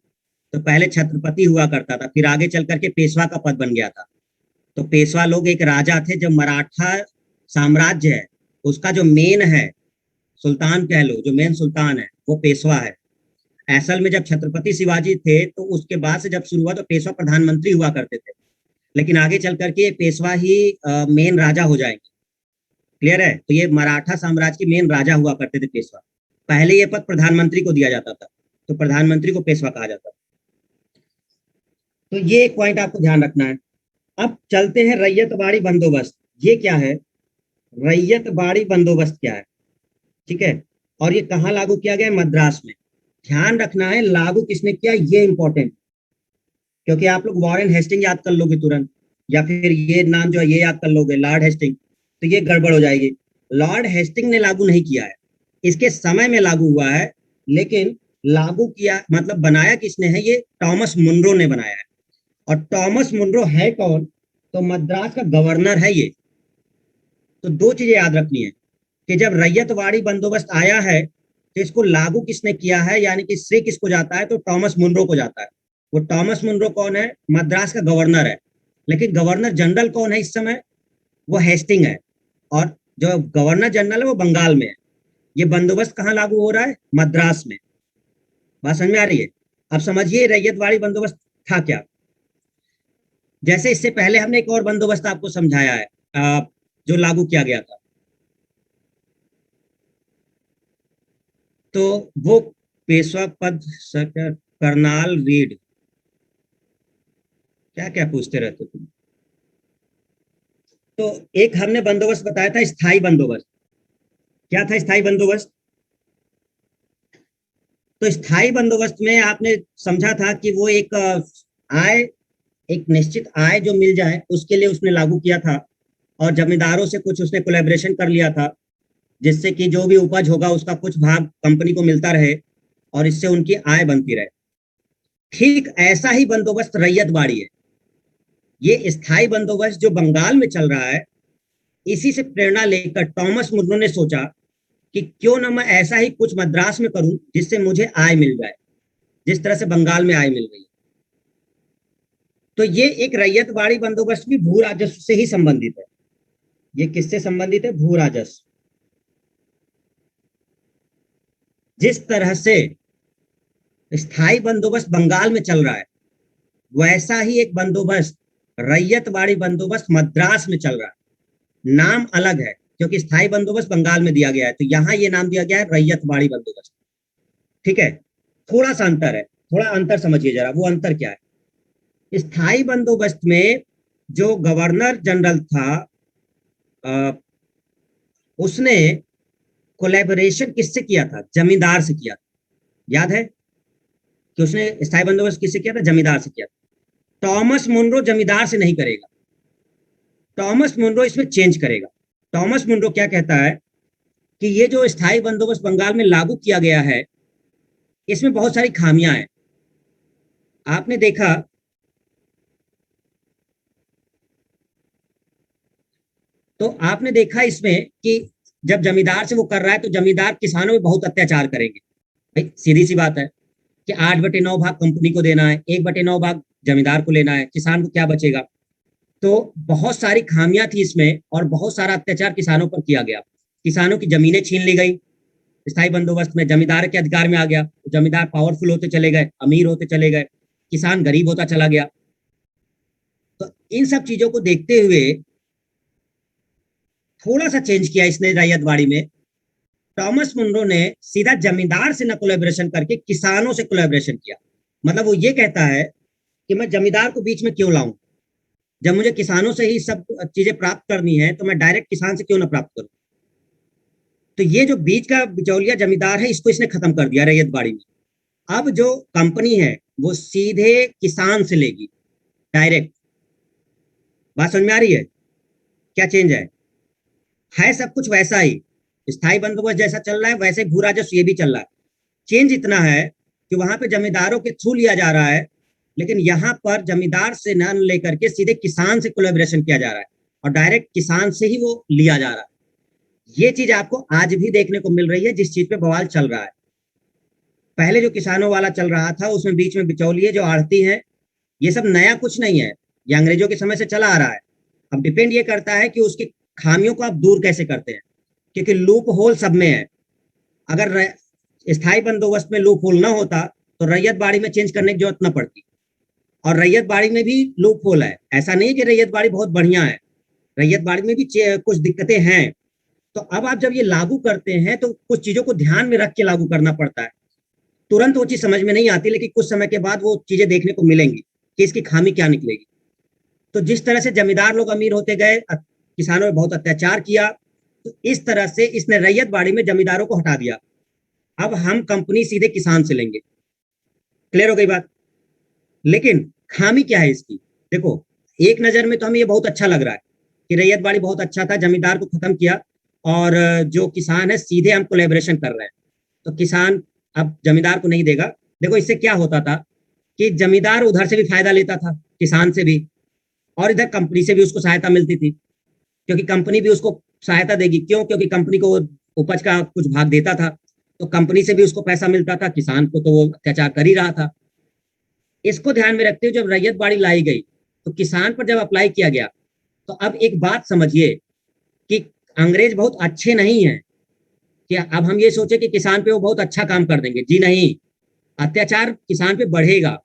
तो पहले छत्रपति हुआ करता था, फिर आगे चल करके पेशवा का पद बन गया था। तो पेशवा लोग एक राजा थे, जो मराठा साम्राज्य है उसका जो मेन है, सुल्तान कह लो, जो मेन सुल्तान है वो पेशवा है। असल में जब छत्रपति शिवाजी थे तो उसके बाद से जब शुरू हुआ तो पेशवा प्रधानमंत्री हुआ करते थे, लेकिन आगे चल करके ये पेशवा ही मेन राजा हो जाएंगे। क्लियर है? तो ये मराठा साम्राज्य के मेन राजा हुआ करते थे पेशवा। पहले ये पद प्रधानमंत्री को दिया जाता था, तो प्रधानमंत्री को पेशवा कहा जाता था। तो ये एक पॉइंट आपको ध्यान रखना है। अब चलते हैं रैयतवाड़ी बंदोबस्त। ये क्या है? रैयतवाड़ी बंदोबस्त क्या है? ठीक है, और ये कहाँ लागू किया गया है? मद्रास में। ध्यान रखना है लागू किसने किया, ये इंपॉर्टेंट, क्योंकि आप लोग वॉरेन हेस्टिंग याद कर लोगे तुरंत, या फिर ये नाम जो है ये याद कर लोगे, लॉर्ड हेस्टिंग, तो ये गड़बड़ हो जाएगी। लॉर्ड हेस्टिंग ने लागू नहीं किया है, इसके समय में लागू हुआ है, लेकिन लागू किया मतलब बनाया किसने है? ये टॉमस मुनरो ने बनाया है। और टॉमस मुनरो है कौन? तो मद्रास का गवर्नर है ये। तो दो चीजें याद रखनी है कि जब रैयतवाड़ी बंदोबस्त आया है तो इसको लागू किसने किया है, यानी कि श्रेय किसको जाता है? तो टॉमस मुनरो को जाता है। वो टॉमस मुनरो कौन है? मद्रास का गवर्नर है। लेकिन गवर्नर जनरल कौन है इस समय? वो हेस्टिंग है। और जो गवर्नर जनरल है वो बंगाल में है। ये बंदोबस्त कहाँ लागू हो रहा है? मद्रास में। बात समझ में आ रही है? अब समझिए रैयतवाड़ी बंदोबस्त था क्या। जैसे इससे पहले हमने एक और बंदोबस्त आपको समझाया है, जो लागू किया गया था, तो वो पेशवा पद करनाल रीड, क्या क्या पूछते रहते तुम। तो एक हमने बंदोबस्त बताया था स्थायी बंदोबस्त। क्या था स्थायी बंदोबस्त? तो स्थायी बंदोबस्त में आपने समझा था कि वो एक आय, एक निश्चित आय जो मिल जाए उसके लिए उसने लागू किया था, और जमींदारों से कुछ उसने कोलैबोरेशन कर लिया था, जिससे कि जो भी उपज होगा उसका कुछ भाग कंपनी को मिलता रहे और इससे उनकी आय बनती रहे। ठीक ऐसा ही बंदोबस्त रैयतवाड़ी है। ये स्थायी बंदोबस्त जो बंगाल में चल रहा है, इसी से प्रेरणा लेकर टॉमस मुर्नो ने सोचा कि क्यों ना मैं ऐसा ही कुछ मद्रास में करूं जिससे मुझे आय मिल जाए, जिस तरह से बंगाल में आय मिल रही है। तो ये एक रैयतवाड़ी बंदोबस्त भी भू राजस्व से ही संबंधित है। ये किससे संबंधित है? भू राजस्व। जिस तरह से स्थायी बंदोबस्त बंगाल में चल रहा है, वैसा ही एक बंदोबस्त रैयतवाड़ी बंदोबस्त मद्रास में चल रहा है। नाम अलग है क्योंकि स्थायी बंदोबस्त बंगाल में दिया गया है, तो यहां ये नाम दिया गया है रैयतवाड़ी बंदोबस्त। ठीक है, थोड़ा सा अंतर है, थोड़ा अंतर समझिए जरा। वो अंतर क्या है? स्थायी बंदोबस्त में जो गवर्नर जनरल था, उसने कोलैबोरेशन किससे किया था? जमींदार से किया था। याद है कि उसने स्थायी बंदोबस्त किससे किया था? जमींदार से किया था। टॉमस मुनरो जमींदार से नहीं करेगा, टॉमस मुनरो इसमें चेंज करेगा। टॉमस मुनरो क्या कहता है कि ये जो स्थायी बंदोबस्त बंगाल में लागू किया गया है, इसमें बहुत सारी खामियां हैं। आपने देखा तो आपने देखा इसमें कि जब जमींदार से वो कर रहा है तो जमींदार किसानों में बहुत अत्याचार करेंगे। भाई सीधी सी बात है कि 8/9 भाग कंपनी को देना है, 1/9 भाग जमींदार को लेना है, किसान को क्या बचेगा? तो बहुत सारी खामियां थी इसमें और बहुत सारा अत्याचार किसानों पर किया गया। किसानों की जमीनें छीन ली गई स्थायी बंदोबस्त में, जमींदार के अधिकार में आ गया, जमींदार पावरफुल होते चले गए, अमीर होते चले गए, किसान गरीब होता चला गया। तो इन सब चीजों को देखते हुए थोड़ा सा चेंज किया इसने रैयतवाड़ी में। टॉमस मुनरो ने सीधा जमींदार से न कोलैबोरेशन करके किसानों से कोलैबोरेशन किया। मतलब वो ये कहता है कि मैं जमींदार को बीच में क्यों लाऊं, जब मुझे किसानों से ही सब चीजें प्राप्त करनी है तो मैं डायरेक्ट किसान से क्यों ना प्राप्त करूं। तो ये जो बीच का बिचौलिया जमींदार है, इसको इसने खत्म कर दिया रैयतवाड़ी में। अब जो कंपनी है वो सीधे किसान से लेगी, डायरेक्ट। बात समझ में आ रही है? क्या चेंज है सब कुछ वैसा ही। स्थायी बंदोबस्त जैसा चल रहा है वैसे भू राजस्व ये भी चल रहा है। चेंज इतना है कि वहां पे जमींदारों के थ्रू लिया जा रहा है, लेकिन यहाँ पर जमींदार से न लेकर के सीधे किसान से कोलैबोरेशन किया जा रहा है और डायरेक्ट किसान से ही वो लिया जा रहा है। ये चीज आपको आज भी देखने को मिल रही है, जिस चीज पे बवाल चल रहा है। पहले जो किसानों वाला चल रहा था उसमें बीच में बिचौलिए जो आड़ती हैं, ये सब नया कुछ नहीं है, ये अंग्रेजों के समय से चला आ रहा है। अब डिपेंड ये करता है कि उसकी खामियों को आप दूर कैसे करते हैं, क्योंकि लूप होल सब में है। अगर स्थायी बंदोबस्त में लूप होल ना होता तो रैयत बाड़ी में चेंज करने की जरूरत न पड़ती। और रैयत बाड़ी में भी लूप होल है, ऐसा नहीं कि रैयत बाड़ी बहुत बढ़िया है, रैयत बाड़ी में भी कुछ दिक्कतें हैं। तो अब आप जब ये लागू करते हैं तो कुछ चीजों को ध्यान में रख के लागू करना पड़ता है। तुरंत वो चीज समझ में नहीं आती, लेकिन कुछ समय के बाद वो चीजें देखने को मिलेंगी कि इसकी खामी क्या निकलेगी। तो जिस तरह से जमींदार लोग अमीर होते गए, किसानों ने बहुत अत्याचार किया, तो इस तरह से इसने रैयत बाड़ी में जमींदारों को हटा दिया। अब हम कंपनी सीधे किसान से लेंगे। क्लियर हो गई बात? लेकिन खामी क्या है इसकी? देखो, एक नजर में तो हमें ये बहुत अच्छा लग रहा है कि रैयत बाड़ी बहुत अच्छा था, जमींदार को खत्म किया और जो किसान है सीधे हम कोलेबोरेशन कर रहे हैं, तो किसान अब जमींदार को नहीं देगा। देखो, इससे क्या होता था कि जमींदार उधर से भी फायदा लेता था, किसान से भी, और इधर कंपनी से भी उसको सहायता मिलती थी, क्योंकि कंपनी भी उसको सहायता देगी। क्यों? क्योंकि कंपनी को उपज का कुछ भाग देता था, तो कंपनी से भी उसको पैसा मिलता था, किसान को तो वो अत्याचार कर ही रहा था। इसको ध्यान में रखते हुए जब रैयत बाड़ी लाई गई तो किसान पर जब अप्लाई किया गया, तो अब एक बात समझिए कि अंग्रेज बहुत अच्छे नहीं हैं कि अब हम ये सोचे कि किसान पे वो बहुत अच्छा काम कर देंगे। जी नहीं, अत्याचार किसान पे बढ़ेगा।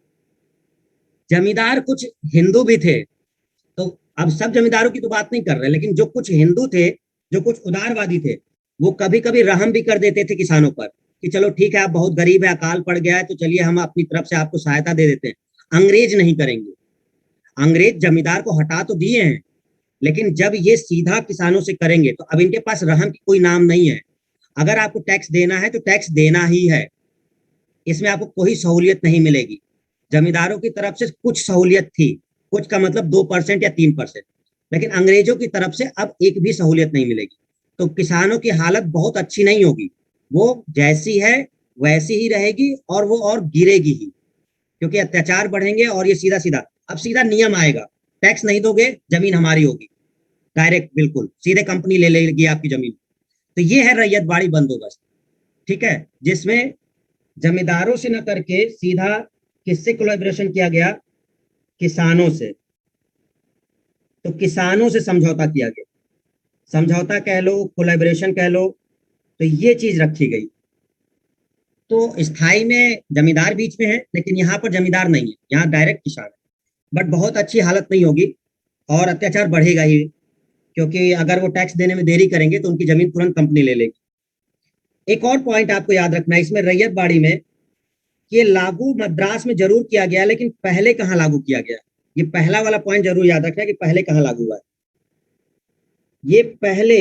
जमींदार कुछ हिंदू भी थे, तो अब सब जमींदारों की तो बात नहीं कर रहे, लेकिन जो कुछ हिंदू थे, जो कुछ उदारवादी थे, वो कभी कभी रहम भी कर देते थे किसानों पर कि चलो ठीक है, आप बहुत गरीब है, अकाल पड़ गया है, तो चलिए हम अपनी तरफ से आपको सहायता दे देते हैं। अंग्रेज नहीं करेंगे। अंग्रेज जमींदार को हटा तो दिए हैं, लेकिन जब ये सीधा किसानों से करेंगे तो अब इनके पास रहम की कोई नाम नहीं है। अगर आपको टैक्स देना है तो टैक्स देना ही है, इसमें आपको कोई सहूलियत नहीं मिलेगी। जमींदारों की तरफ से कुछ सहूलियत थी, कुछ का मतलब 2% या 3%, लेकिन अंग्रेजों की तरफ से अब एक भी सहूलियत नहीं मिलेगी। तो किसानों की हालत बहुत अच्छी नहीं होगी, वो जैसी है वैसी ही रहेगी और वो और गिरेगी ही, क्योंकि अत्याचार बढ़ेंगे। और ये सीधा सीधा अब सीधा नियम आएगा, टैक्स नहीं दोगे जमीन हमारी होगी, डायरेक्ट बिल्कुल सीधे कंपनी ले लेगी आपकी जमीन। तो ये है रैयत बाड़ी बंदोबस्त, ठीक है, जिसमें जमींदारों से न करके सीधा किससे कोलैबोरेशन किया गया? किसानों से। तो किसानों से समझौता किया गया, समझौता कह लो, कोलैबोरेशन कह लो, तो ये चीज रखी गई। तो स्थाई में जमींदार बीच में है, लेकिन यहाँ पर जमींदार नहीं है, यहाँ डायरेक्ट किसान है। बट बहुत अच्छी हालत नहीं होगी और अत्याचार बढ़ेगा ही, क्योंकि अगर वो टैक्स देने में देरी करेंगे तो उनकी जमीन तुरंत कंपनी ले लेगी। एक और पॉइंट आपको याद रखना है इसमें रैयत बाड़ी में, ये लागू मद्रास में जरूर किया गया, लेकिन पहले कहाँ लागू किया गया? ये पहला वाला पॉइंट जरूर याद रखना कि पहले कहाँ लागू हुआ है। ये पहले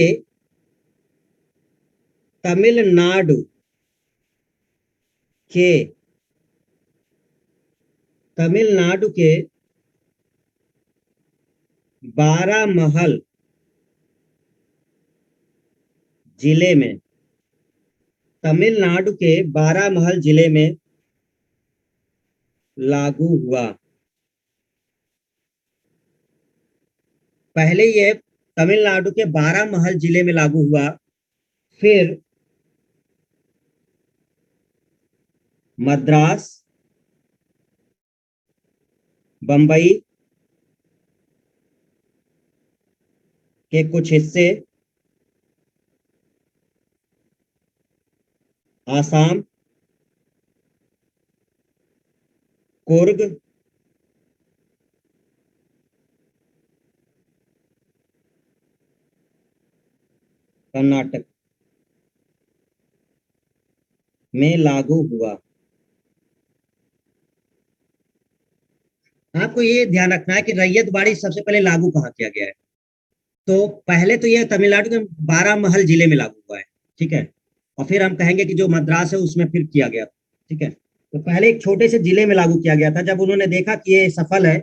तमिलनाडु के तमिलनाडु के बारामहल जिले में, तमिलनाडु के बारामहल जिले में लागू हुआ। पहले ये तमिलनाडु के बारामहल जिले में लागू हुआ, फिर मद्रास, बंबई के कुछ हिस्से, आसाम, कुर्ग, कर्नाटक में लागू हुआ। आपको ये ध्यान रखना है कि रैयत बाड़ी सबसे पहले लागू कहाँ किया गया है। तो पहले तो ये तमिलनाडु के बारामहल जिले में लागू हुआ है, ठीक है, और फिर हम कहेंगे कि जो मद्रास है उसमें फिर किया गया, ठीक है। तो पहले एक छोटे से जिले में लागू किया गया था, जब उन्होंने देखा कि ये सफल है,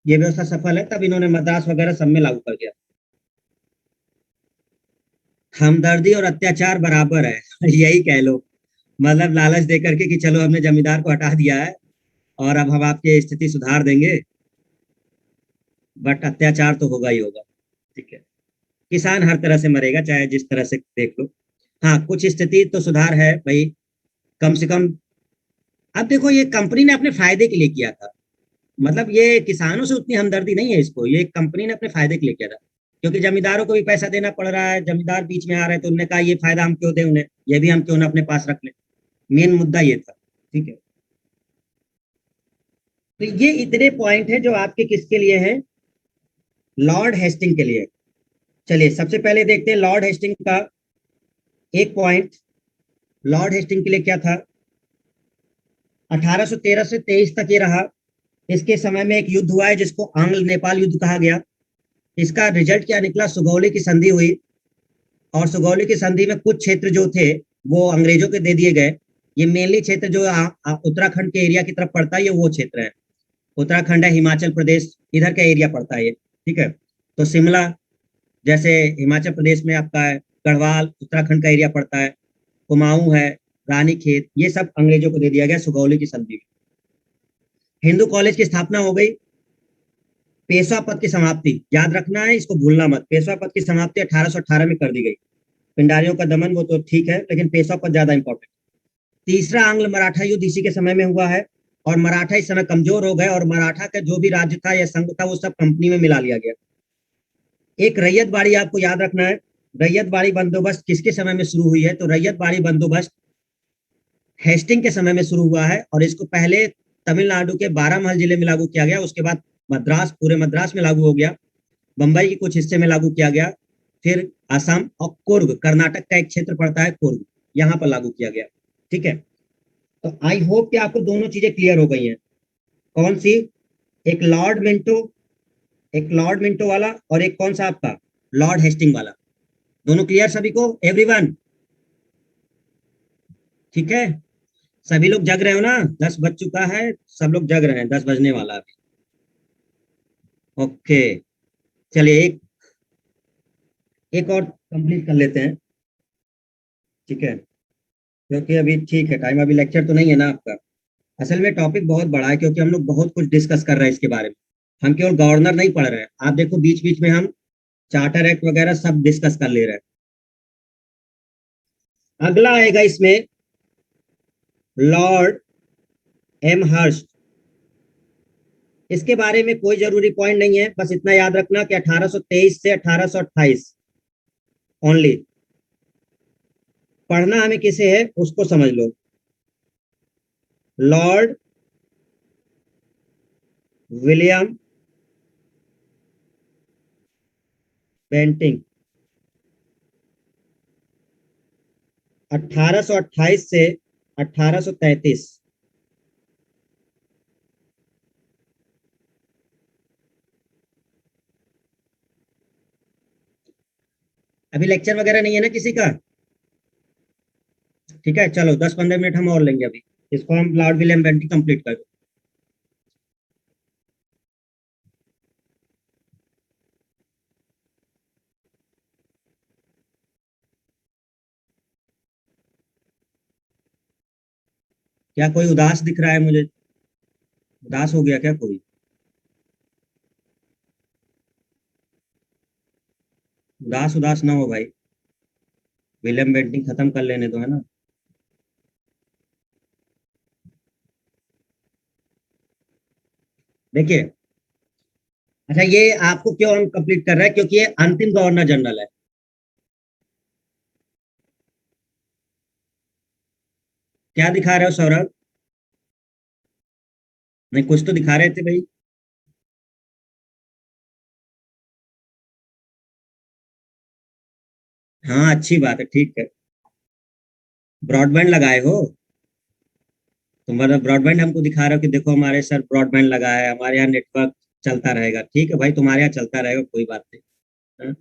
ये व्यवस्था सफल है, तब इन्होंने मद्रास वगैरह सब में लागू कर दिया। हमदर्दी और अत्याचार बराबर है यही कह लो, मतलब लालच देकर के कि चलो हमने जमींदार को हटा दिया है और अब हम आपकी स्थिति सुधार देंगे, बट अत्याचार तो होगा ही होगा। ठीक है, किसान हर तरह से मरेगा, चाहे जिस तरह से देख लो। हाँ, कुछ स्थिति तो सुधार है भाई, कम से कम। अब देखो, ये कंपनी ने अपने फायदे के लिए किया था, मतलब ये किसानों से उतनी हमदर्दी नहीं है इसको, ये कंपनी ने अपने फायदे के लिए किया था, क्योंकि जमींदारों को भी पैसा देना पड़ रहा है, जमींदार बीच में आ रहे हैं, तो उन्होंने कहा ये फायदा हम क्यों दें उन्हें, ये भी हम क्यों ना अपने पास रख लें। मेन मुद्दा ये था। ठीक है, तो ये इतने पॉइंट है जो आपके किसके लिए है, लॉर्ड हेस्टिंग के लिए। चलिए सबसे पहले देखते हैं लॉर्ड हेस्टिंग का एक पॉइंट। लॉर्ड हेस्टिंग के लिए क्या था, 1813 से 23 तक ये रहा। इसके समय में एक युद्ध हुआ है जिसको आंग्ल नेपाल युद्ध कहा गया। इसका रिजल्ट क्या निकला, सुगौली की संधि हुई, और सुगौली की संधि में कुछ क्षेत्र जो थे वो अंग्रेजों के दे दिए गए। ये मेनली क्षेत्र जो उत्तराखंड के एरिया की तरफ पड़ता है, ये वो क्षेत्र है। उत्तराखंड है, हिमाचल प्रदेश, इधर का एरिया पड़ता है ये। ठीक है, तो शिमला, जैसे हिमाचल प्रदेश में आपका है, गढ़वाल उत्तराखंड का एरिया पड़ता है, कुमाऊं है, रानीखेत, ये सब अंग्रेजों को दे दिया गया सुगौली की संधि में। हिंदू कॉलेज की स्थापना हो गई। पेशवा पद की समाप्ति, याद रखना है, इसको भूलना मत, पेशवा पद की समाप्ति 1818 में कर दी गई। पिंडारियों का दमन वो तो ठीक है, लेकिन पेशवा पद ज्यादा इंपॉर्टेंट। तीसरा आंग्ल मराठा युद्ध इसी के समय में हुआ है, और मराठा इस समय कमजोर हो गए, और मराठा का जो भी राज्य था या संघ था वो सब कंपनी में मिला लिया गया। एक रैयत बाड़ी आपको याद रखना है। रैयत बाड़ी बंदोबस्त किसके समय में शुरू हुई है, तो रैयत बाड़ी बंदोबस्त हेस्टिंग के समय में शुरू हुआ है, और इसको पहले तमिलनाडु के बारामहल जिले में लागू किया गया, उसके बाद मद्रास, पूरे मद्रास में लागू हो गया, बंबई के कुछ हिस्से में लागू किया गया, फिर असम और कुर्ग, कर्नाटक का एक क्षेत्र पड़ता है कुर्ग, यहाँ पर लागू किया गया। ठीक है, तो आई होप कि आपको दोनों चीजें क्लियर हो गई हैं। कौन सी, एक लॉर्ड मिंटो, एक लॉर्ड मिंटो वाला, और एक कौन सा आपका, लॉर्ड हेस्टिंग वाला। दोनों क्लियर सभी को, एवरीवन? ठीक है, सभी लोग जग रहे हो ना, 10 बज चुका है, सब लोग जग रहे हैं, 10 बजने वाला अभी। ओके, चलिए एक एक और कंप्लीट कर लेते हैं। ठीक है, क्योंकि अभी ठीक है टाइम, अभी लेक्चर तो नहीं है ना आपका। असल में टॉपिक बहुत बड़ा है, क्योंकि हम लोग बहुत कुछ डिस्कस कर रहे हैं इसके बारे में। हम केवल गवर्नर नहीं पढ़ रहे हैं, आप देखो बीच बीच में हम चार्टर एक्ट वगैरह सब डिस्कस कर ले रहे हैं। अगला आएगा इसमें लॉर्ड एम हर्स्ट। इसके बारे में कोई जरूरी पॉइंट नहीं है, बस इतना याद रखना कि 1823 से 1828 ओनली। पढ़ना हमें किसे है उसको समझ लो। लॉर्ड विलियम बेंटिंग, 1828 से 1833। अभी लेक्चर वगैरह नहीं है ना किसी का? ठीक है, चलो 10-15 मिनट हम और लेंगे अभी, इसको हम लॉर्ड विलियम बेंटिंग कंप्लीट कर दो। क्या कोई उदास दिख रहा है मुझे, उदास हो गया क्या कोई? उदास उदास ना हो भाई, विलियम बेंटिंग खत्म कर लेने दो, है ना। देखिए, अच्छा ये आपको क्यों हम कंप्लीट कर रहे हैं, क्योंकि ये अंतिम गवर्नर जनरल है। क्या दिखा रहे हो सौरभ? नहीं, कुछ तो दिखा रहे थे भाई। हाँ अच्छी बात है, ठीक है। ब्रॉडबैंड लगाए हो? तुम्हारा ब्रॉडबैंड हमको दिखा रहे हो कि देखो हमारे सर ब्रॉडबैंड लगा है, हमारे यहाँ नेटवर्क चलता रहेगा। ठीक है भाई, तुम्हारे यहाँ चलता रहेगा, कोई बात नहीं। हाँ?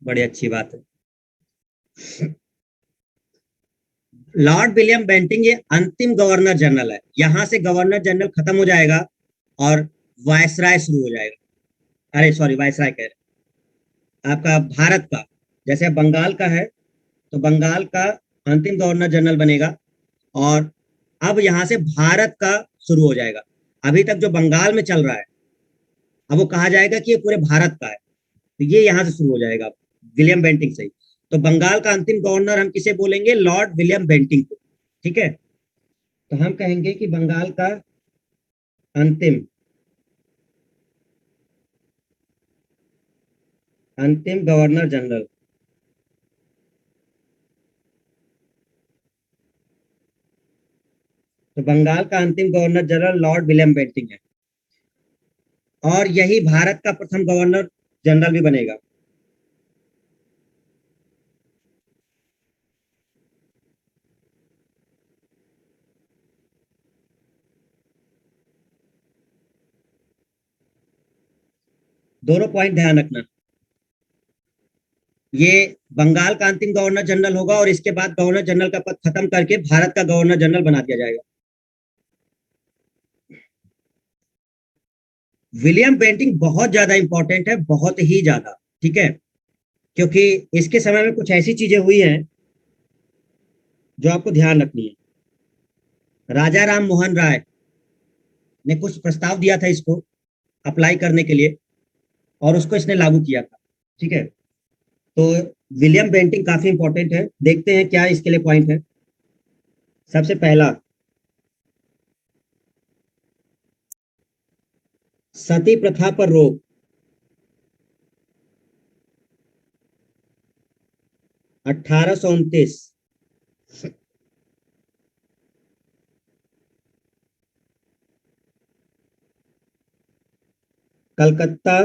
बड़ी अच्छी बात है। लॉर्ड विलियम बेंटिंग ये अंतिम गवर्नर जनरल है, यहां से गवर्नर जनरल खत्म हो जाएगा और वायसराय शुरू हो जाएगा। अरे सॉरी, वायसराय कह रहे, आपका भारत का, जैसे बंगाल का है तो बंगाल का अंतिम गवर्नर जनरल बनेगा, और अब यहां से भारत का शुरू हो जाएगा। अभी तक जो बंगाल में चल रहा है, अब वो कहा जाएगा कि ये पूरे भारत का है, तो ये यहाँ से शुरू हो जाएगा विलियम बेंटिंग से ही। तो बंगाल का अंतिम गवर्नर हम किसे बोलेंगे? लॉर्ड विलियम बेंटिंग को। ठीक है, तो हम कहेंगे कि बंगाल का अंतिम अंतिम गवर्नर जनरल, तो बंगाल का अंतिम governor general lord William Bentinck है, और यही भारत का प्रथम गवर्नर जनरल भी बनेगा। दोनों पॉइंट ध्यान रखना, ये बंगाल का अंतिम गवर्नर जनरल होगा और इसके बाद गवर्नर जनरल का पद खत्म करके भारत का गवर्नर जनरल बना दिया जाएगा। विलियम बेंटिंग बहुत ज्यादा इंपॉर्टेंट है, बहुत ही ज्यादा। ठीक है, क्योंकि इसके समय में कुछ ऐसी चीजें हुई हैं जो आपको ध्यान रखनी है। राजा राम मोहन राय ने कुछ प्रस्ताव दिया था इसको अप्लाई करने के लिए, और उसको इसने लागू किया था। ठीक है, तो विलियम बेंटिंग काफी इंपॉर्टेंट है। देखते हैं क्या इसके लिए पॉइंट है। सबसे पहला, सती प्रथा पर रोक। 1829। कलकत्ता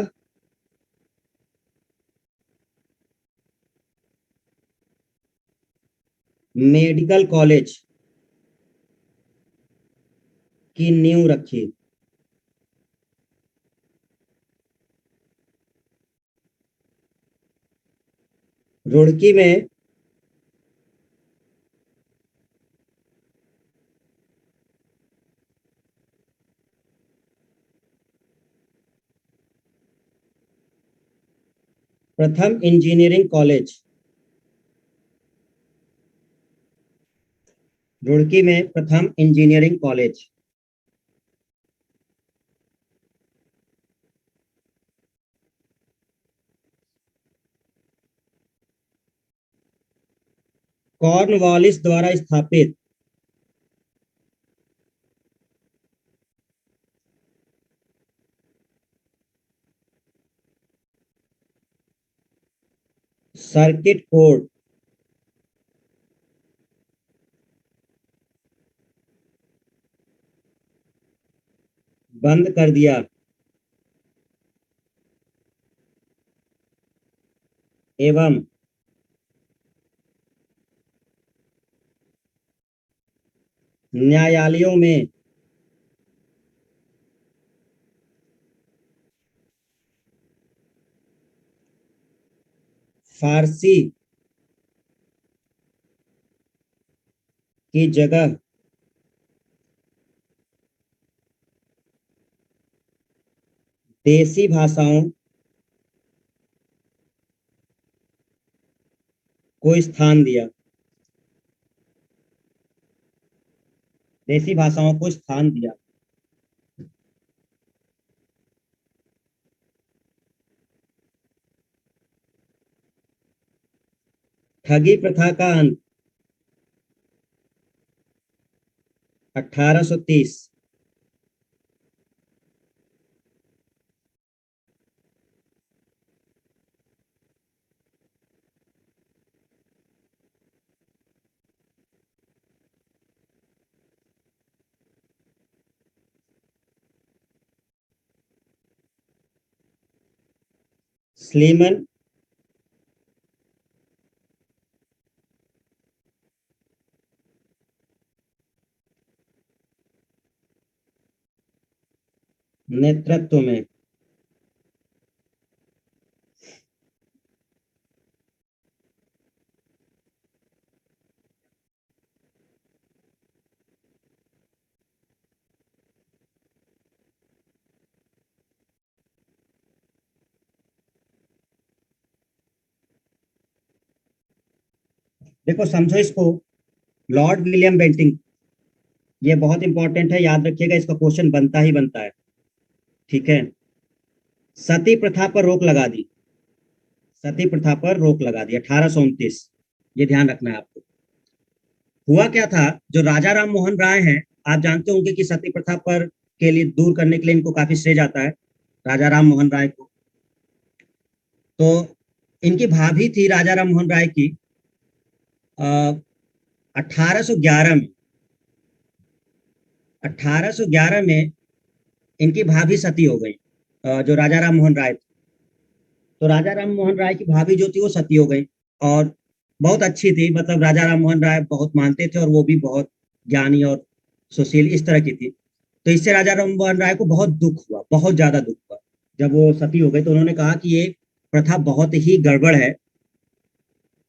मेडिकल कॉलेज की नींव रखी। रुड़की में प्रथम इंजीनियरिंग कॉलेज। रुड़की में प्रथम इंजीनियरिंग कॉलेज। कॉर्नवालिस द्वारा स्थापित। सर्किट कोर्ट बंद कर दिया, एवं न्यायालयों में फारसी की जगह देसी भाषाओं को स्थान दिया। देसी भाषाओं को स्थान दिया। ठगी प्रथा का अंत। 1830। स्लीमन नेतृत्व में। देखो समझो इसको, लॉर्ड विलियम बेंटिंग ये बहुत इंपॉर्टेंट है, याद रखिएगा, इसका क्वेश्चन बनता ही बनता है। ठीक है, सती प्रथा पर रोक लगा दी, सती प्रथा पर रोक लगा दी 1829, ये ध्यान रखना है आपको। हुआ क्या था, जो राजा राम मोहन राय हैं, आप जानते होंगे कि सती प्रथा पर के लिए दूर करने के लिए इनको काफी श्रेय जाता है, राजा राम मोहन राय को। तो इनकी भाभी थी राजा राम मोहन राय की, 1811 में, 1811 में इनकी भाभी सती हो गई, जो राजा राम मोहन राय थे। तो राजा राम मोहन राय की भाभी जो थी वो सती हो गई, और बहुत अच्छी थी, मतलब राजा राम मोहन राय बहुत मानते थे, और वो भी बहुत ज्ञानी और सुशील इस तरह की थी। तो इससे राजा राम मोहन राय को बहुत दुख हुआ, बहुत ज्यादा दुख हुआ जब वो सती हो गई। तो उन्होंने कहा कि ये प्रथा बहुत ही गड़बड़ है,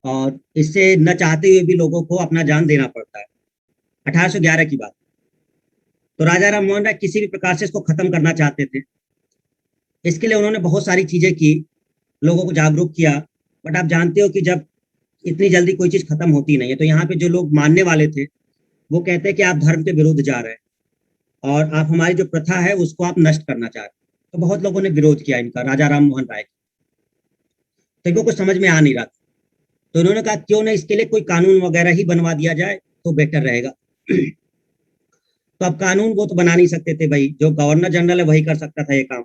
और इससे न चाहते हुए भी लोगों को अपना जान देना पड़ता है। 1811 की बात। तो राजा राम मोहन राय किसी भी प्रकार से इसको खत्म करना चाहते थे। इसके लिए उन्होंने बहुत सारी चीजें की, लोगों को जागरूक किया। बट आप जानते हो कि जब इतनी जल्दी कोई चीज खत्म होती नहीं है, तो यहाँ पे जो लोग मानने वाले थे वो कहते हैं कि आप धर्म के विरुद्ध जा रहे हैं, और आप हमारी जो प्रथा है उसको आप नष्ट करना चाह रहे हैं। तो बहुत लोगों ने विरोध किया इनका, राजा राम मोहन राय। तो इनको कुछ समझ में आ नहीं रहा था। तो इन्होंने कहा क्यों ना इसके लिए कोई कानून वगैरह ही बनवा दिया जाए तो बेटर रहेगा। तो अब कानून वो तो बना नहीं सकते थे भाई, जो गवर्नर जनरल है वही कर सकता था ये काम।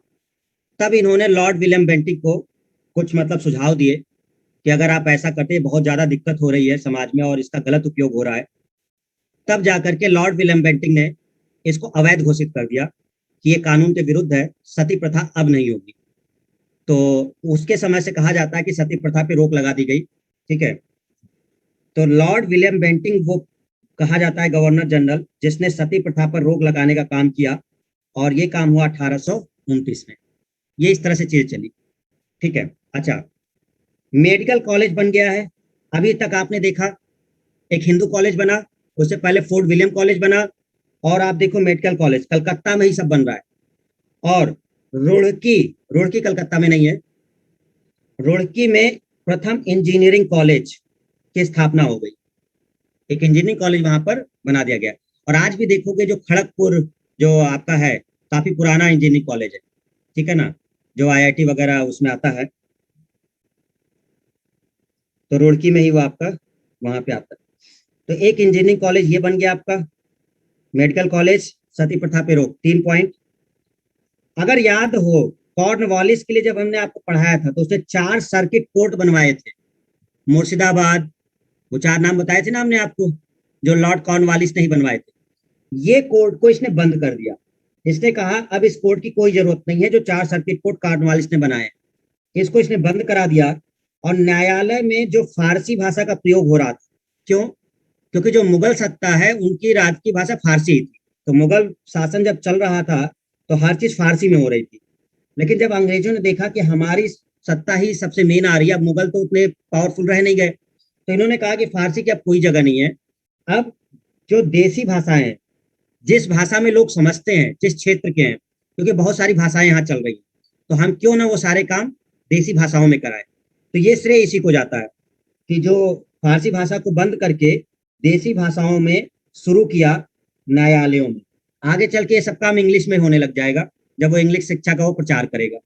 तब इन्होंने लॉर्ड विलियम बेंटिक को कुछ मतलब सुझाव दिए कि अगर आप ऐसा करते, बहुत ज्यादा दिक्कत हो रही है समाज में और इसका गलत उपयोग हो रहा है। तब जाकर के लॉर्ड विलियम बेंटिक ने इसको अवैध घोषित कर दिया कि ये कानून के विरुद्ध है, सती प्रथा अब नहीं होगी। तो उसके समय से कहा जाता है कि सती प्रथा पे रोक लगा दी गई। ठीक है, तो लॉर्ड विलियम बेंटिंग वो कहा जाता है गवर्नर जनरल जिसने सती प्रथा पर रोक लगाने का काम किया, और ये काम हुआ 1829 में। ये इस तरह से चीज चली। ठीक है, अच्छा, मेडिकल कॉलेज बन गया है। अभी तक आपने देखा एक हिंदू कॉलेज बना, उससे पहले फोर्ट विलियम कॉलेज बना, और आप देखो मेडिकल कॉलेज कलकत्ता में ही सब बन रहा है। और रुड़की, रुड़की कलकत्ता में नहीं है, रुड़की में प्रथम इंजीनियरिंग कॉलेज की स्थापना हो गई। एक इंजीनियरिंग कॉलेज वहां पर बना दिया गया। और आज भी देखोगे जो खड़गपुर जो आपका है, काफी पुराना इंजीनियरिंग कॉलेज है। ठीक है ना, जो आईआईटी वगैरह उसमें आता है, तो रुड़की में ही वो आपका वहां पे आता है। तो एक इंजीनियरिंग कॉलेज ये बन गया आपका, मेडिकल कॉलेज, सती प्रथा पे रोक, 3 पॉइंट। अगर याद हो, कॉर्नवालिस के लिए जब हमने आपको पढ़ाया था तो उसने 4 सर्किट कोर्ट बनवाए थे, मुर्शिदाबाद, वो 4 नाम बताए थे ना हमने आपको, जो लॉर्ड कॉर्नवालिस ने ही बनवाए थे। ये कोर्ट को इसने बंद कर दिया। इसने कहा अब इस कोर्ट की कोई जरूरत नहीं है, जो 4 सर्किट कोर्ट कॉर्नवालिस ने बनाए, इसको इसने बंद करा दिया। और न्यायालय में जो फारसी भाषा का प्रयोग हो रहा था, क्यों? क्योंकि जो मुगल सत्ता है उनकी राज की भाषा फारसी थी। तो मुगल शासन जब चल रहा था तो हर चीज फारसी में हो रही थी। लेकिन जब अंग्रेजों ने देखा कि हमारी सत्ता ही सबसे मेन आ रही है, अब मुगल तो उतने पावरफुल रह नहीं गए, तो इन्होंने कहा कि फारसी की अब कोई जगह नहीं है। अब जो देसी भाषाएं हैं, जिस भाषा में लोग समझते हैं, जिस क्षेत्र के हैं, क्योंकि बहुत सारी भाषाएं यहाँ चल रही हैं, तो हम क्यों ना वो सारे काम देसी भाषाओं में कराएं। तो ये श्रेय इसी को जाता है कि जो फारसी भाषा को बंद करके देसी भाषाओं में शुरू किया न्यायालयों में। आगे चल के ये सब काम इंग्लिश में होने लग जाएगा जब वो इंग्लिश शिक्षा का वो प्रचार करेगा।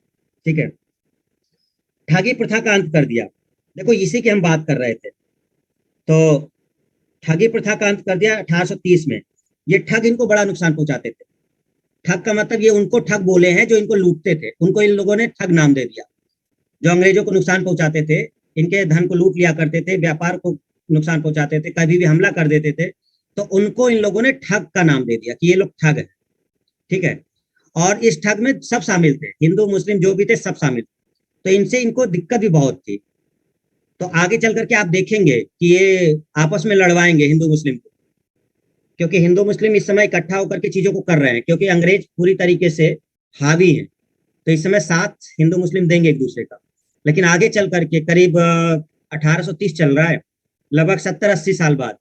ठीक है, ठगी प्रथा का अंत कर दिया। देखो इसी की हम बात कर रहे थे। तो ठगी प्रथा का अंत कर दिया 1830 में। ये ठग इनको बड़ा नुकसान पहुंचाते थे। ठग का मतलब ये उनको ठग बोले हैं जो इनको लूटते थे, उनको इन लोगों ने ठग नाम दे दिया। जो अंग्रेजों को नुकसान पहुंचाते थे, इनके धन को लूट लिया करते थे, व्यापार को नुकसान पहुंचाते थे, कभी भी हमला कर देते थे, तो उनको इन लोगों ने ठग का नाम दे दिया कि ये लोग ठग है। ठीक है, और इस ठग में सब शामिल थे, हिंदू मुस्लिम जो भी थे सब शामिल थे। तो इनसे इनको दिक्कत भी बहुत थी। तो आगे चल करके आप देखेंगे कि ये आपस में लड़वाएंगे हिंदू मुस्लिम को, क्योंकि हिंदू मुस्लिम इस समय इकट्ठा होकर के चीजों को कर रहे हैं, क्योंकि अंग्रेज पूरी तरीके से हावी हैं। तो इस समय साथ हिंदू मुस्लिम देंगे एक दूसरे का। लेकिन आगे चल करके करीब 1830 चल रहा है, लगभग 70-80 साल बाद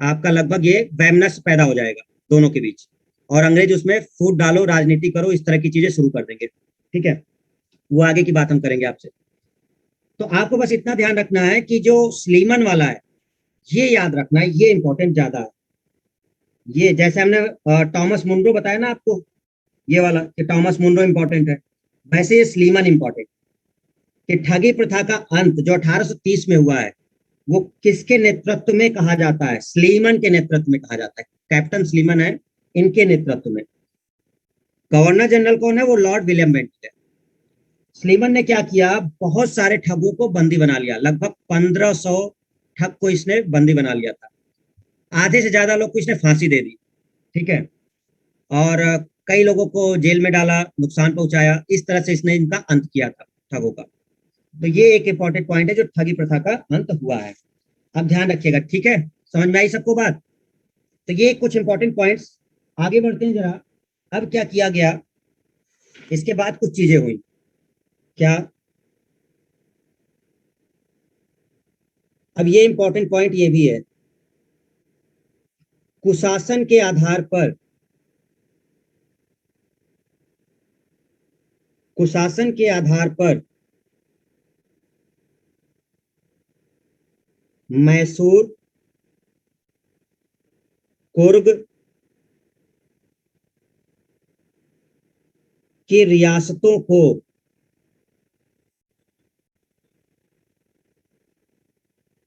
आपका लगभग ये वैमनस्य पैदा हो जाएगा दोनों के बीच, और अंग्रेज उसमें फूट डालो, राजनीति करो, इस तरह की चीजें शुरू कर देंगे। ठीक है, वो आगे की बात हम करेंगे आपसे। तो आपको बस इतना ध्यान रखना है कि जो स्लीमन वाला है, ये याद रखना है, ये इंपॉर्टेंट ज्यादा है। ये जैसे हमने टॉमस मुनरो बताया ना आपको, ये वाला कि टॉमस मुनरो इंपॉर्टेंट है, वैसे ये स्लीमन इंपॉर्टेंट, कि ठगी प्रथा का अंत जो 1830 में हुआ है वो किसके नेतृत्व में कहा जाता है? स्लीमन के नेतृत्व में कहा जाता है। कैप्टन स्लीमन है, इनके नेतृत्व में। गवर्नर जनरल कौन है? वो लॉर्ड विलियम बेंटिक है। स्लीमन ने क्या किया, बहुत सारे ठगों को बंदी बना लिया, लगभग 1500 ठग को इसने बंदी बना लिया था। आधे से ज्यादा लोग को इसने फांसी दे दी, ठीक है। और कई लोगों को जेल में डाला, नुकसान पहुंचाया, इस तरह से इसने इनका अंत किया था, ठगों का। तो ये एक इंपॉर्टेंट पॉइंट है जो ठगी प्रथा का अंत हुआ है। अब ध्यान रखिएगा, ठीक है। समझ में आई सबको बात? तो ये कुछ इंपॉर्टेंट पॉइंट्स। आगे बढ़ते हैं जरा। अब क्या किया गया, इसके बाद कुछ चीजें हुई। क्या? अब ये इंपॉर्टेंट पॉइंट ये भी है, कुशासन के आधार पर, कुशासन के आधार पर मैसूर, कुर्ग की रियासतों को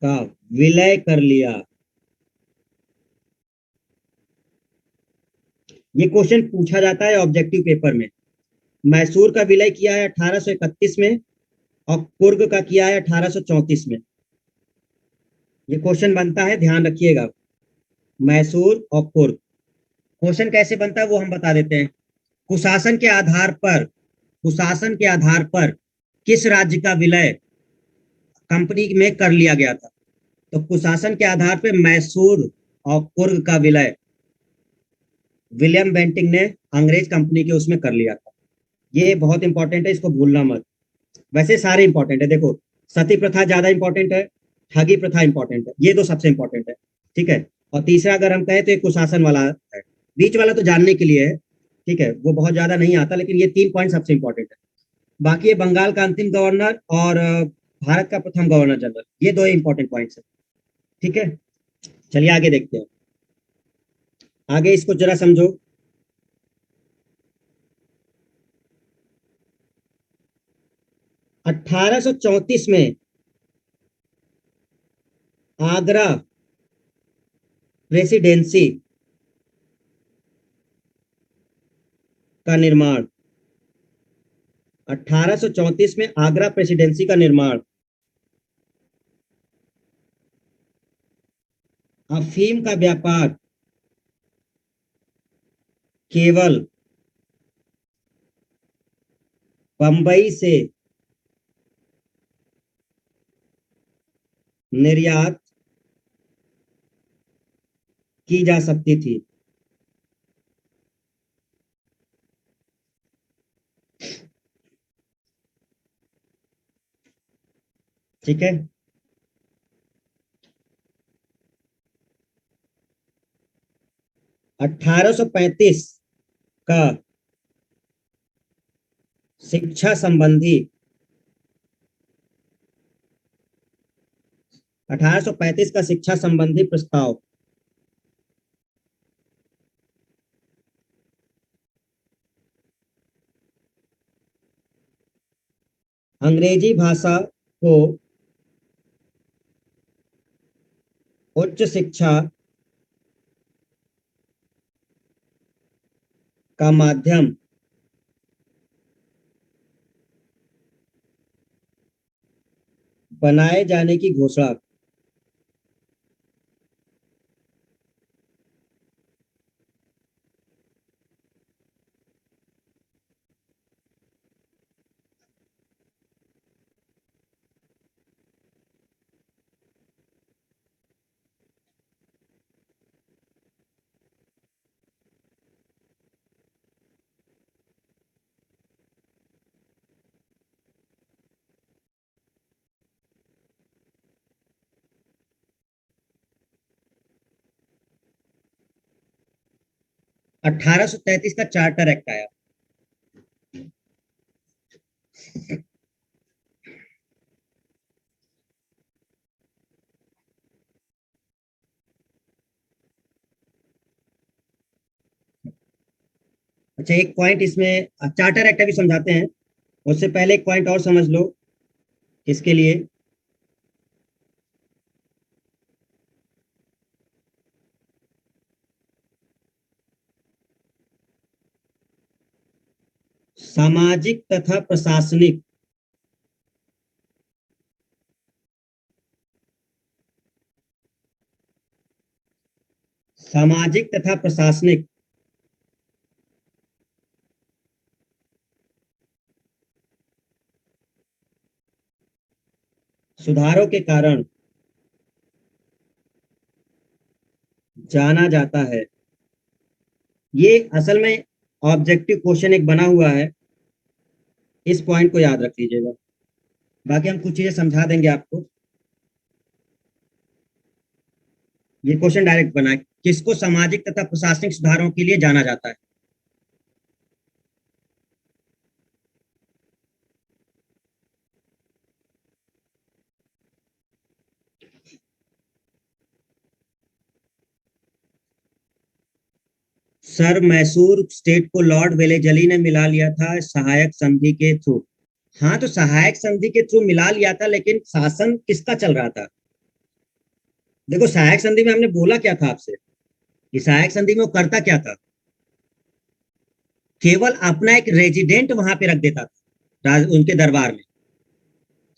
का विलय कर लिया। ये क्वेश्चन पूछा जाता है ऑब्जेक्टिव पेपर में। मैसूर का विलय किया है 1831 में, और कुर्ग का किया है 1834 में। ये क्वेश्चन बनता है, ध्यान रखिएगा। मैसूर और कुर्ग। क्वेश्चन कैसे बनता है वो हम बता देते हैं। कुशासन के आधार पर, कुशासन के आधार पर किस राज्य का विलय कंपनी में कर लिया गया था? तो कुशासन के आधार पर मैसूर और कुर्ग का विलय विलियम बेंटिंग ने अंग्रेज कंपनी के उसमें कर लिया था। ये बहुत इंपॉर्टेंट है, इसको भूलना मत। वैसे सारे इंपॉर्टेंट है, देखो। सती प्रथा ज्यादा इंपॉर्टेंट है, ठगी प्रथा इंपॉर्टेंट है, ये दो सबसे इंपॉर्टेंट है, ठीक है। और तीसरा अगर हम कहें तो एक कुशासन वाला है। बीच वाला तो जानने के लिए है, ठीक है, वो बहुत ज्यादा नहीं आता, लेकिन ये 3 पॉइंट सबसे इंपॉर्टेंट है। बाकी ये बंगाल का अंतिम गवर्नर और भारत का प्रथम गवर्नर जनरल, ये दो इंपॉर्टेंट पॉइंट्स है, ठीक है। चलिए आगे देखते हैं। आगे इसको जरा समझो। 1834 में आगरा प्रेसिडेंसी का निर्माण, 1834 में आगरा प्रेसिडेंसी का निर्माण अफीम का व्यापार केवल बंबई से निर्यात की जा सकती थी। ठीक है। 1835 का शिक्षा संबंधी, 1835 का शिक्षा संबंधी प्रस्ताव अंग्रेजी भाषा को उच्च शिक्षा का माध्यम बनाए जाने की घोषणा। 1833 का चार्टर एक्ट आया। अच्छा, एक पॉइंट इसमें चार्टर एक्ट अभी समझाते हैं, उससे पहले एक पॉइंट और समझ लो इसके लिए। सामाजिक तथा प्रशासनिक सामाजिक तथा प्रशासनिक सुधारों के कारण जाना जाता है। ये असल में ऑब्जेक्टिव क्वेश्चन एक बना हुआ है, इस पॉइंट को याद रख लीजिएगा। बाकी हम कुछ चीजें समझा देंगे आपको। ये क्वेश्चन डायरेक्ट बना है, किसको सामाजिक तथा प्रशासनिक सुधारों के लिए जाना जाता है। सर, मैसूर स्टेट को लॉर्ड वेलेजली ने मिला लिया था सहायक संधि के थ्रू। हाँ, तो सहायक संधि के थ्रू मिला लिया था, लेकिन शासन किसका चल रहा था? देखो, सहायक संधि में हमने बोला क्या था आपसे कि सहायक संधि में वो करता क्या था? केवल अपना एक रेजिडेंट वहां पे रख देता था उनके दरबार में।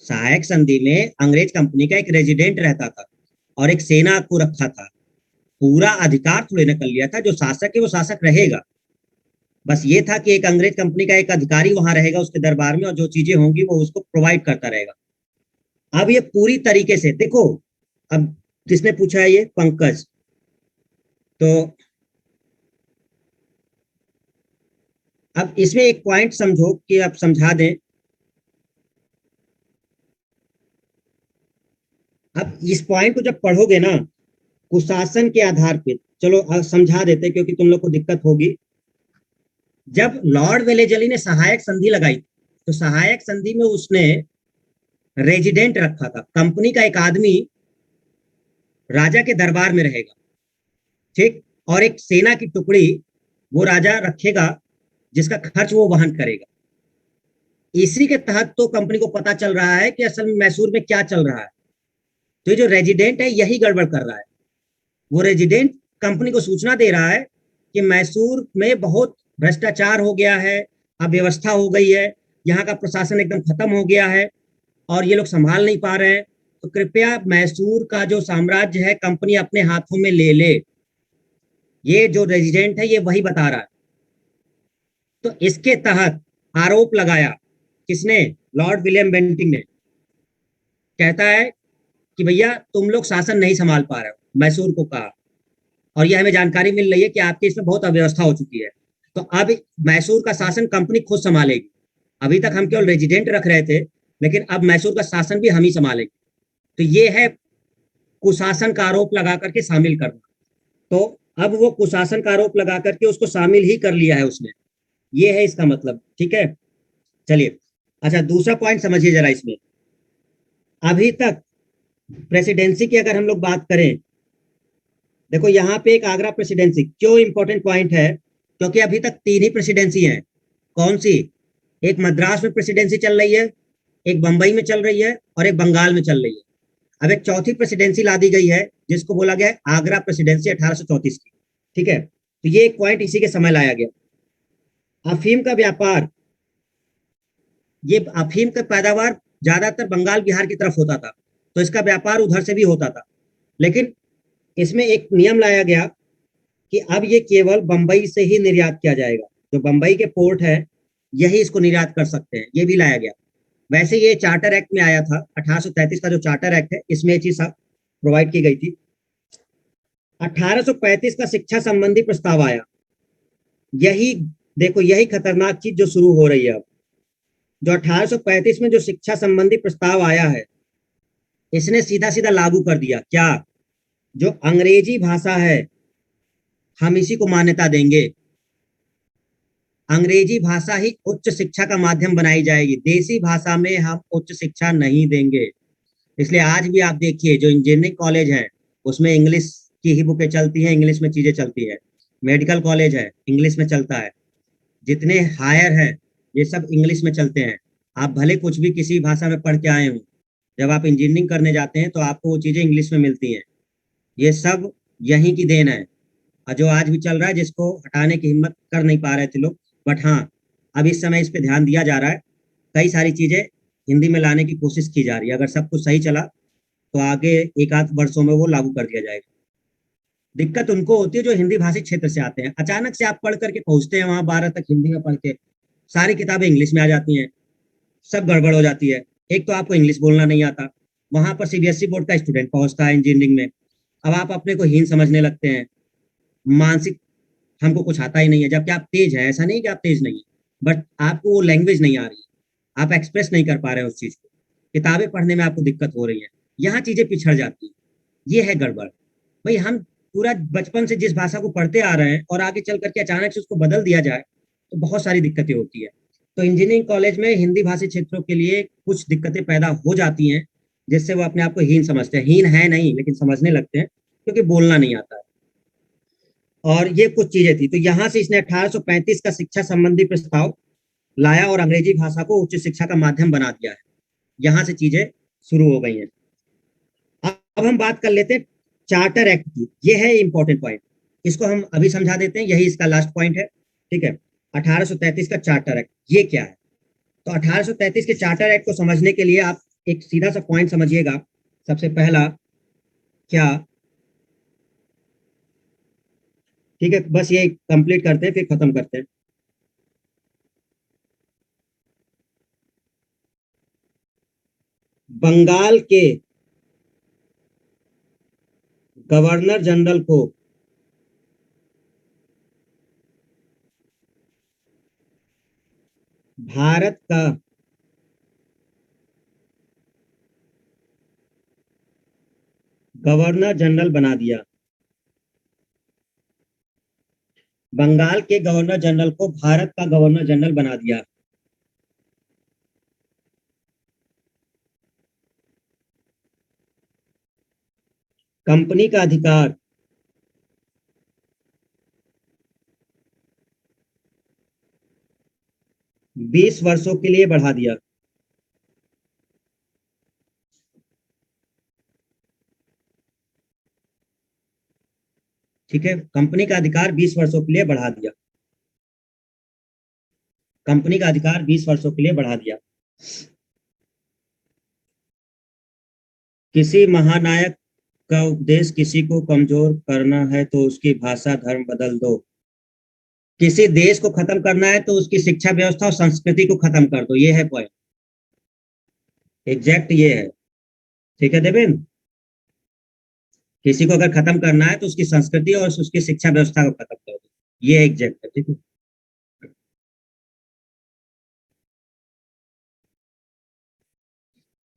सहायक संधि में अंग्रेज कंपनी का एक रेजिडेंट रहता था और एक सेना को रखा था। पूरा अधिकार थोड़े ना कर लिया था। जो शासक है वो शासक रहेगा, बस ये था कि एक अंग्रेज कंपनी का एक अधिकारी वहां रहेगा उसके दरबार में, और जो चीजें होंगी वो उसको प्रोवाइड करता रहेगा। अब ये पूरी तरीके से देखो, अब किसने पूछा है? ये पंकज। तो अब इसमें एक पॉइंट समझो कि आप समझा दें। अब इस पॉइंट को जब पढ़ोगे ना, कुशासन के आधार पे, चलो समझा देते क्योंकि तुम लोग को दिक्कत होगी। जब लॉर्ड वेलेजली ने सहायक संधि लगाई, तो सहायक संधि में उसने रेजिडेंट रखा था, कंपनी का एक आदमी राजा के दरबार में रहेगा, ठीक, और एक सेना की टुकड़ी वो राजा रखेगा जिसका खर्च वो वहन करेगा। इसी के तहत तो कंपनी को पता चल रहा है कि असल में मैसूर में क्या चल रहा है। तो ये जो रेजिडेंट है यही गड़बड़ कर रहा है। वो रेजिडेंट कंपनी को सूचना दे रहा है कि मैसूर में बहुत भ्रष्टाचार हो गया है, अव्यवस्था हो गई है, यहाँ का प्रशासन एकदम खत्म हो गया है और ये लोग संभाल नहीं पा रहे हैं, तो कृपया मैसूर का जो साम्राज्य है कंपनी अपने हाथों में ले ले। ये जो रेजिडेंट है ये वही बता रहा है। तो इसके तहत आरोप लगाया, किसने? लॉर्ड विलियम बेंटिंग ने। कहता है कि भैया तुम लोग शासन नहीं संभाल पा रहे हो, मैसूर को कहा, और यह हमें जानकारी मिल रही है कि आपके इसमें बहुत अव्यवस्था हो चुकी है। तो अब मैसूर का शासन कंपनी खुद संभालेगी। अभी तक हम केवल रेजिडेंट रख रहे थे, लेकिन अब मैसूर का शासन भी हम ही संभालेंगे। तो ये है कुशासन का आरोप लगा करके शामिल करना। तो अब वो कुशासन का आरोप लगा करके उसको शामिल ही कर लिया है उसने। ये है इसका मतलब, ठीक है। चलिए, अच्छा, दूसरा पॉइंट समझिए जरा इसमें। अभी तक प्रेसिडेंसी की अगर हम लोग बात करें, देखो यहाँ पे एक आगरा प्रेसिडेंसी क्यों इंपॉर्टेंट पॉइंट है, क्योंकि अभी तक तीन ही प्रेसिडेंसी है। कौन सी? एक मद्रास में प्रेसिडेंसी चल रही है, एक बंबई में चल रही है, और एक बंगाल में चल रही है। अब एक चौथी प्रेसिडेंसी ला दी गई है जिसको बोला गया है आगरा प्रेसिडेंसी 1834 की, ठीक है। तो ये एक पॉइंट इसी के समय लाया गया। अफीम का व्यापार, ये अफीम का पैदावार ज्यादातर बंगाल बिहार की तरफ होता था, तो इसका व्यापार उधर से भी होता था। लेकिन इसमें एक नियम लाया गया कि अब ये केवल बंबई से ही निर्यात किया जाएगा। जो बंबई के पोर्ट है यही इसको निर्यात कर सकते हैं, ये भी लाया गया। वैसे ये चार्टर एक्ट में आया था, 1833 का जो चार्टर एक्ट है इसमें ये चीज प्रोवाइड की गई थी। 1835 का शिक्षा संबंधी प्रस्ताव आया। यही देखो, यही खतरनाक चीज जो शुरू हो रही है अब। जो 1835 में जो शिक्षा संबंधी प्रस्ताव आया है, इसने सीधा सीधा लागू कर दिया क्या? जो अंग्रेजी भाषा है हम इसी को मान्यता देंगे। अंग्रेजी भाषा ही उच्च शिक्षा का माध्यम बनाई जाएगी, देसी भाषा में हम उच्च शिक्षा नहीं देंगे। इसलिए आज भी आप देखिए जो इंजीनियरिंग कॉलेज है उसमें इंग्लिश की ही बुकें चलती हैं, इंग्लिश में चीजें चलती है। मेडिकल कॉलेज है, इंग्लिश में चलता है। जितने हायर है ये सब इंग्लिश में चलते हैं। आप भले कुछ भी किसी भाषा में पढ़ के आए हो, जब आप इंजीनियरिंग करने जाते हैं तो आपको वो चीजें इंग्लिश में मिलती हैं। ये सब यहीं की देन है, और जो आज भी चल रहा है जिसको हटाने की हिम्मत कर नहीं पा रहे थे लोग। बट हाँ, अब इस समय इस पे ध्यान दिया जा रहा है। कई सारी चीजें हिंदी में लाने की कोशिश की जा रही है। अगर सब कुछ सही चला तो आगे एक आध वर्षों में वो लागू कर दिया जाएगा। दिक्कत उनको होती है जो हिंदी भाषी क्षेत्र से आते हैं। अचानक से आप पढ़ करके पहुंचते हैं वहां 12 तक हिंदी में पढ़ के, सारी किताबें इंग्लिश में आ जाती हैं, सब गड़बड़ हो जाती है। एक तो आपको इंग्लिश बोलना नहीं आता, वहां पर सीबीएसई बोर्ड का स्टूडेंट पहुंचता है इंजीनियरिंग में, अब आप अपने को हीन समझने लगते हैं। मानसिक, हमको कुछ आता ही नहीं है, जबकि आप तेज है, ऐसा नहीं कि आप तेज नहीं है, बट आपको वो लैंग्वेज नहीं आ रही है, आप एक्सप्रेस नहीं कर पा रहे हैं उस चीज को, किताबें पढ़ने में आपको दिक्कत हो रही है, यहाँ चीजें पिछड़ जाती है। ये है गड़बड़। भाई हम पूरा बचपन से जिस भाषा को पढ़ते आ रहे हैं और आगे चल करके अचानक से उसको बदल दिया जाए तो बहुत सारी दिक्कतें होती है। तो इंजीनियरिंग कॉलेज में हिंदी भाषी क्षेत्रों के लिए कुछ दिक्कतें पैदा हो जाती हैं, जिससे वो अपने आप को हीन समझते हैं। हीन है नहीं, लेकिन समझने लगते हैं क्योंकि बोलना नहीं आता है। और ये कुछ चीजें थी, तो यहाँ से इसने 1835 का शिक्षा संबंधी प्रस्ताव लाया और अंग्रेजी भाषा को उच्च शिक्षा का माध्यम बना दिया है। यहाँ से चीजें शुरू हो गई हैं। अब हम बात कर लेते हैं चार्टर एक्ट की। ये है इंपॉर्टेंट पॉइंट, इसको हम अभी समझा देते हैं, यही इसका लास्ट पॉइंट है। ठीक है, 1833 का चार्टर एक्ट ये क्या है? तो 1833 के चार्टर एक्ट को समझने के लिए आप एक सीधा सा पॉइंट समझिएगा। सबसे पहला क्या, ठीक है, बस ये कंप्लीट करते हैं फिर खत्म करते हैं। बंगाल के गवर्नर जनरल को भारत का गवर्नर जनरल बना दिया। बंगाल के गवर्नर जनरल को भारत का गवर्नर जनरल बना दिया। कंपनी का अधिकार 20 वर्षों के लिए बढ़ा दिया। ठीक है, कंपनी का अधिकार 20 वर्षों के लिए बढ़ा दिया। कंपनी का अधिकार 20 वर्षों के लिए बढ़ा दिया। किसी महानायक का उपदेश किसी को कमजोर करना है तो उसकी भाषा धर्म बदल दो। किसी देश को खत्म करना है तो उसकी शिक्षा व्यवस्था और संस्कृति को खत्म कर दो। ये है पॉइंट, एग्जैक्ट ये है। ठीक है देवेंद्र, किसी को अगर खत्म करना है तो उसकी संस्कृति और उसकी शिक्षा व्यवस्था को खत्म कर दो, ये एग्जैक्ट है। ठीक है,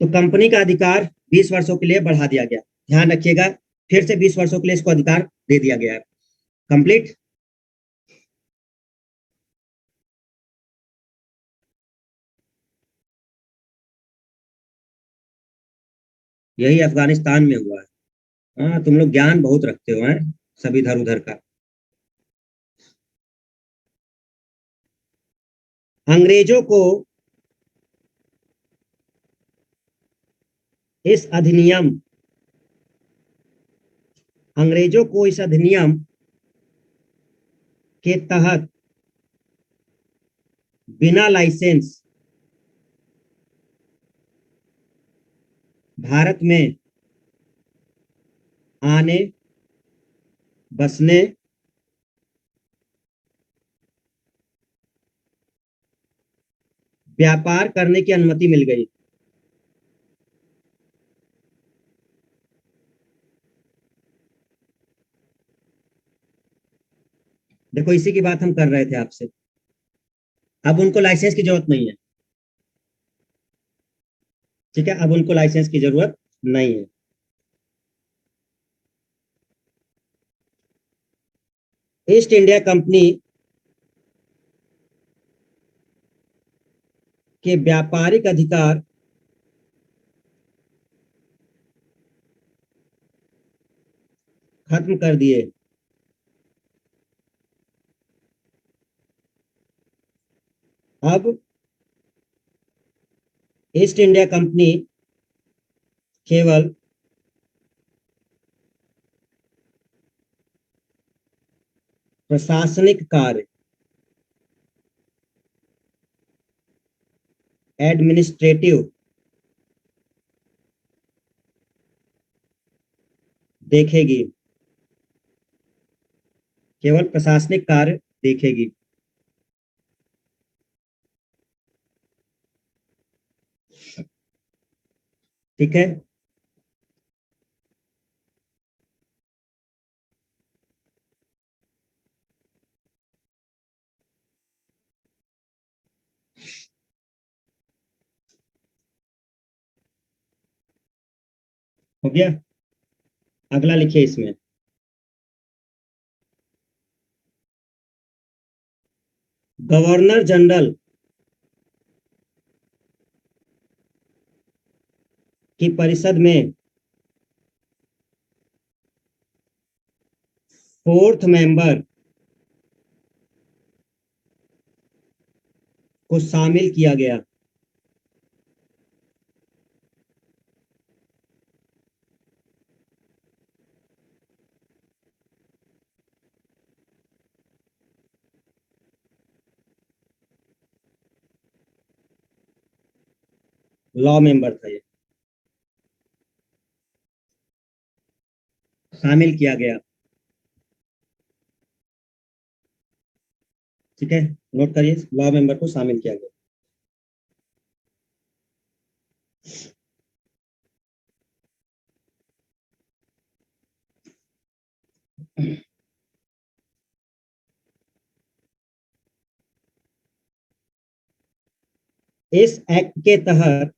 तो कंपनी का अधिकार 20 वर्षों के लिए बढ़ा दिया गया। ध्यान रखिएगा, फिर से 20 वर्षों के लिए इसको अधिकार दे दिया गया है। कंप्लीट। यही अफगानिस्तान में हुआ है। हाँ, तुम लोग ज्ञान बहुत रखते हो हैं, सब इधर उधर का। अंग्रेजों को इस अधिनियम अंग्रेजों को इस अधिनियम के तहत बिना लाइसेंस भारत में आने, बसने, व्यापार करने की अनुमति मिल गई। देखो, इसी की बात हम कर रहे थे आपसे। अब उनको लाइसेंस की जरूरत नहीं है। ठीक है, अब उनको लाइसेंस की जरूरत नहीं है। ईस्ट इंडिया कंपनी के व्यापारिक अधिकार खत्म कर दिए। अब ईस्ट इंडिया कंपनी केवल प्रशासनिक कार्य, एडमिनिस्ट्रेटिव देखेगी, केवल प्रशासनिक कार्य देखेगी। ठीक है, हो गया। अगला लिखिए इसमें, गवर्नर जनरल की परिषद में फोर्थ मेंबर को शामिल किया गया। लॉ मेंबर था ये, शामिल किया गया। ठीक है, नोट करिए, लॉ मेंबर को शामिल किया गया। इस एक्ट के तहत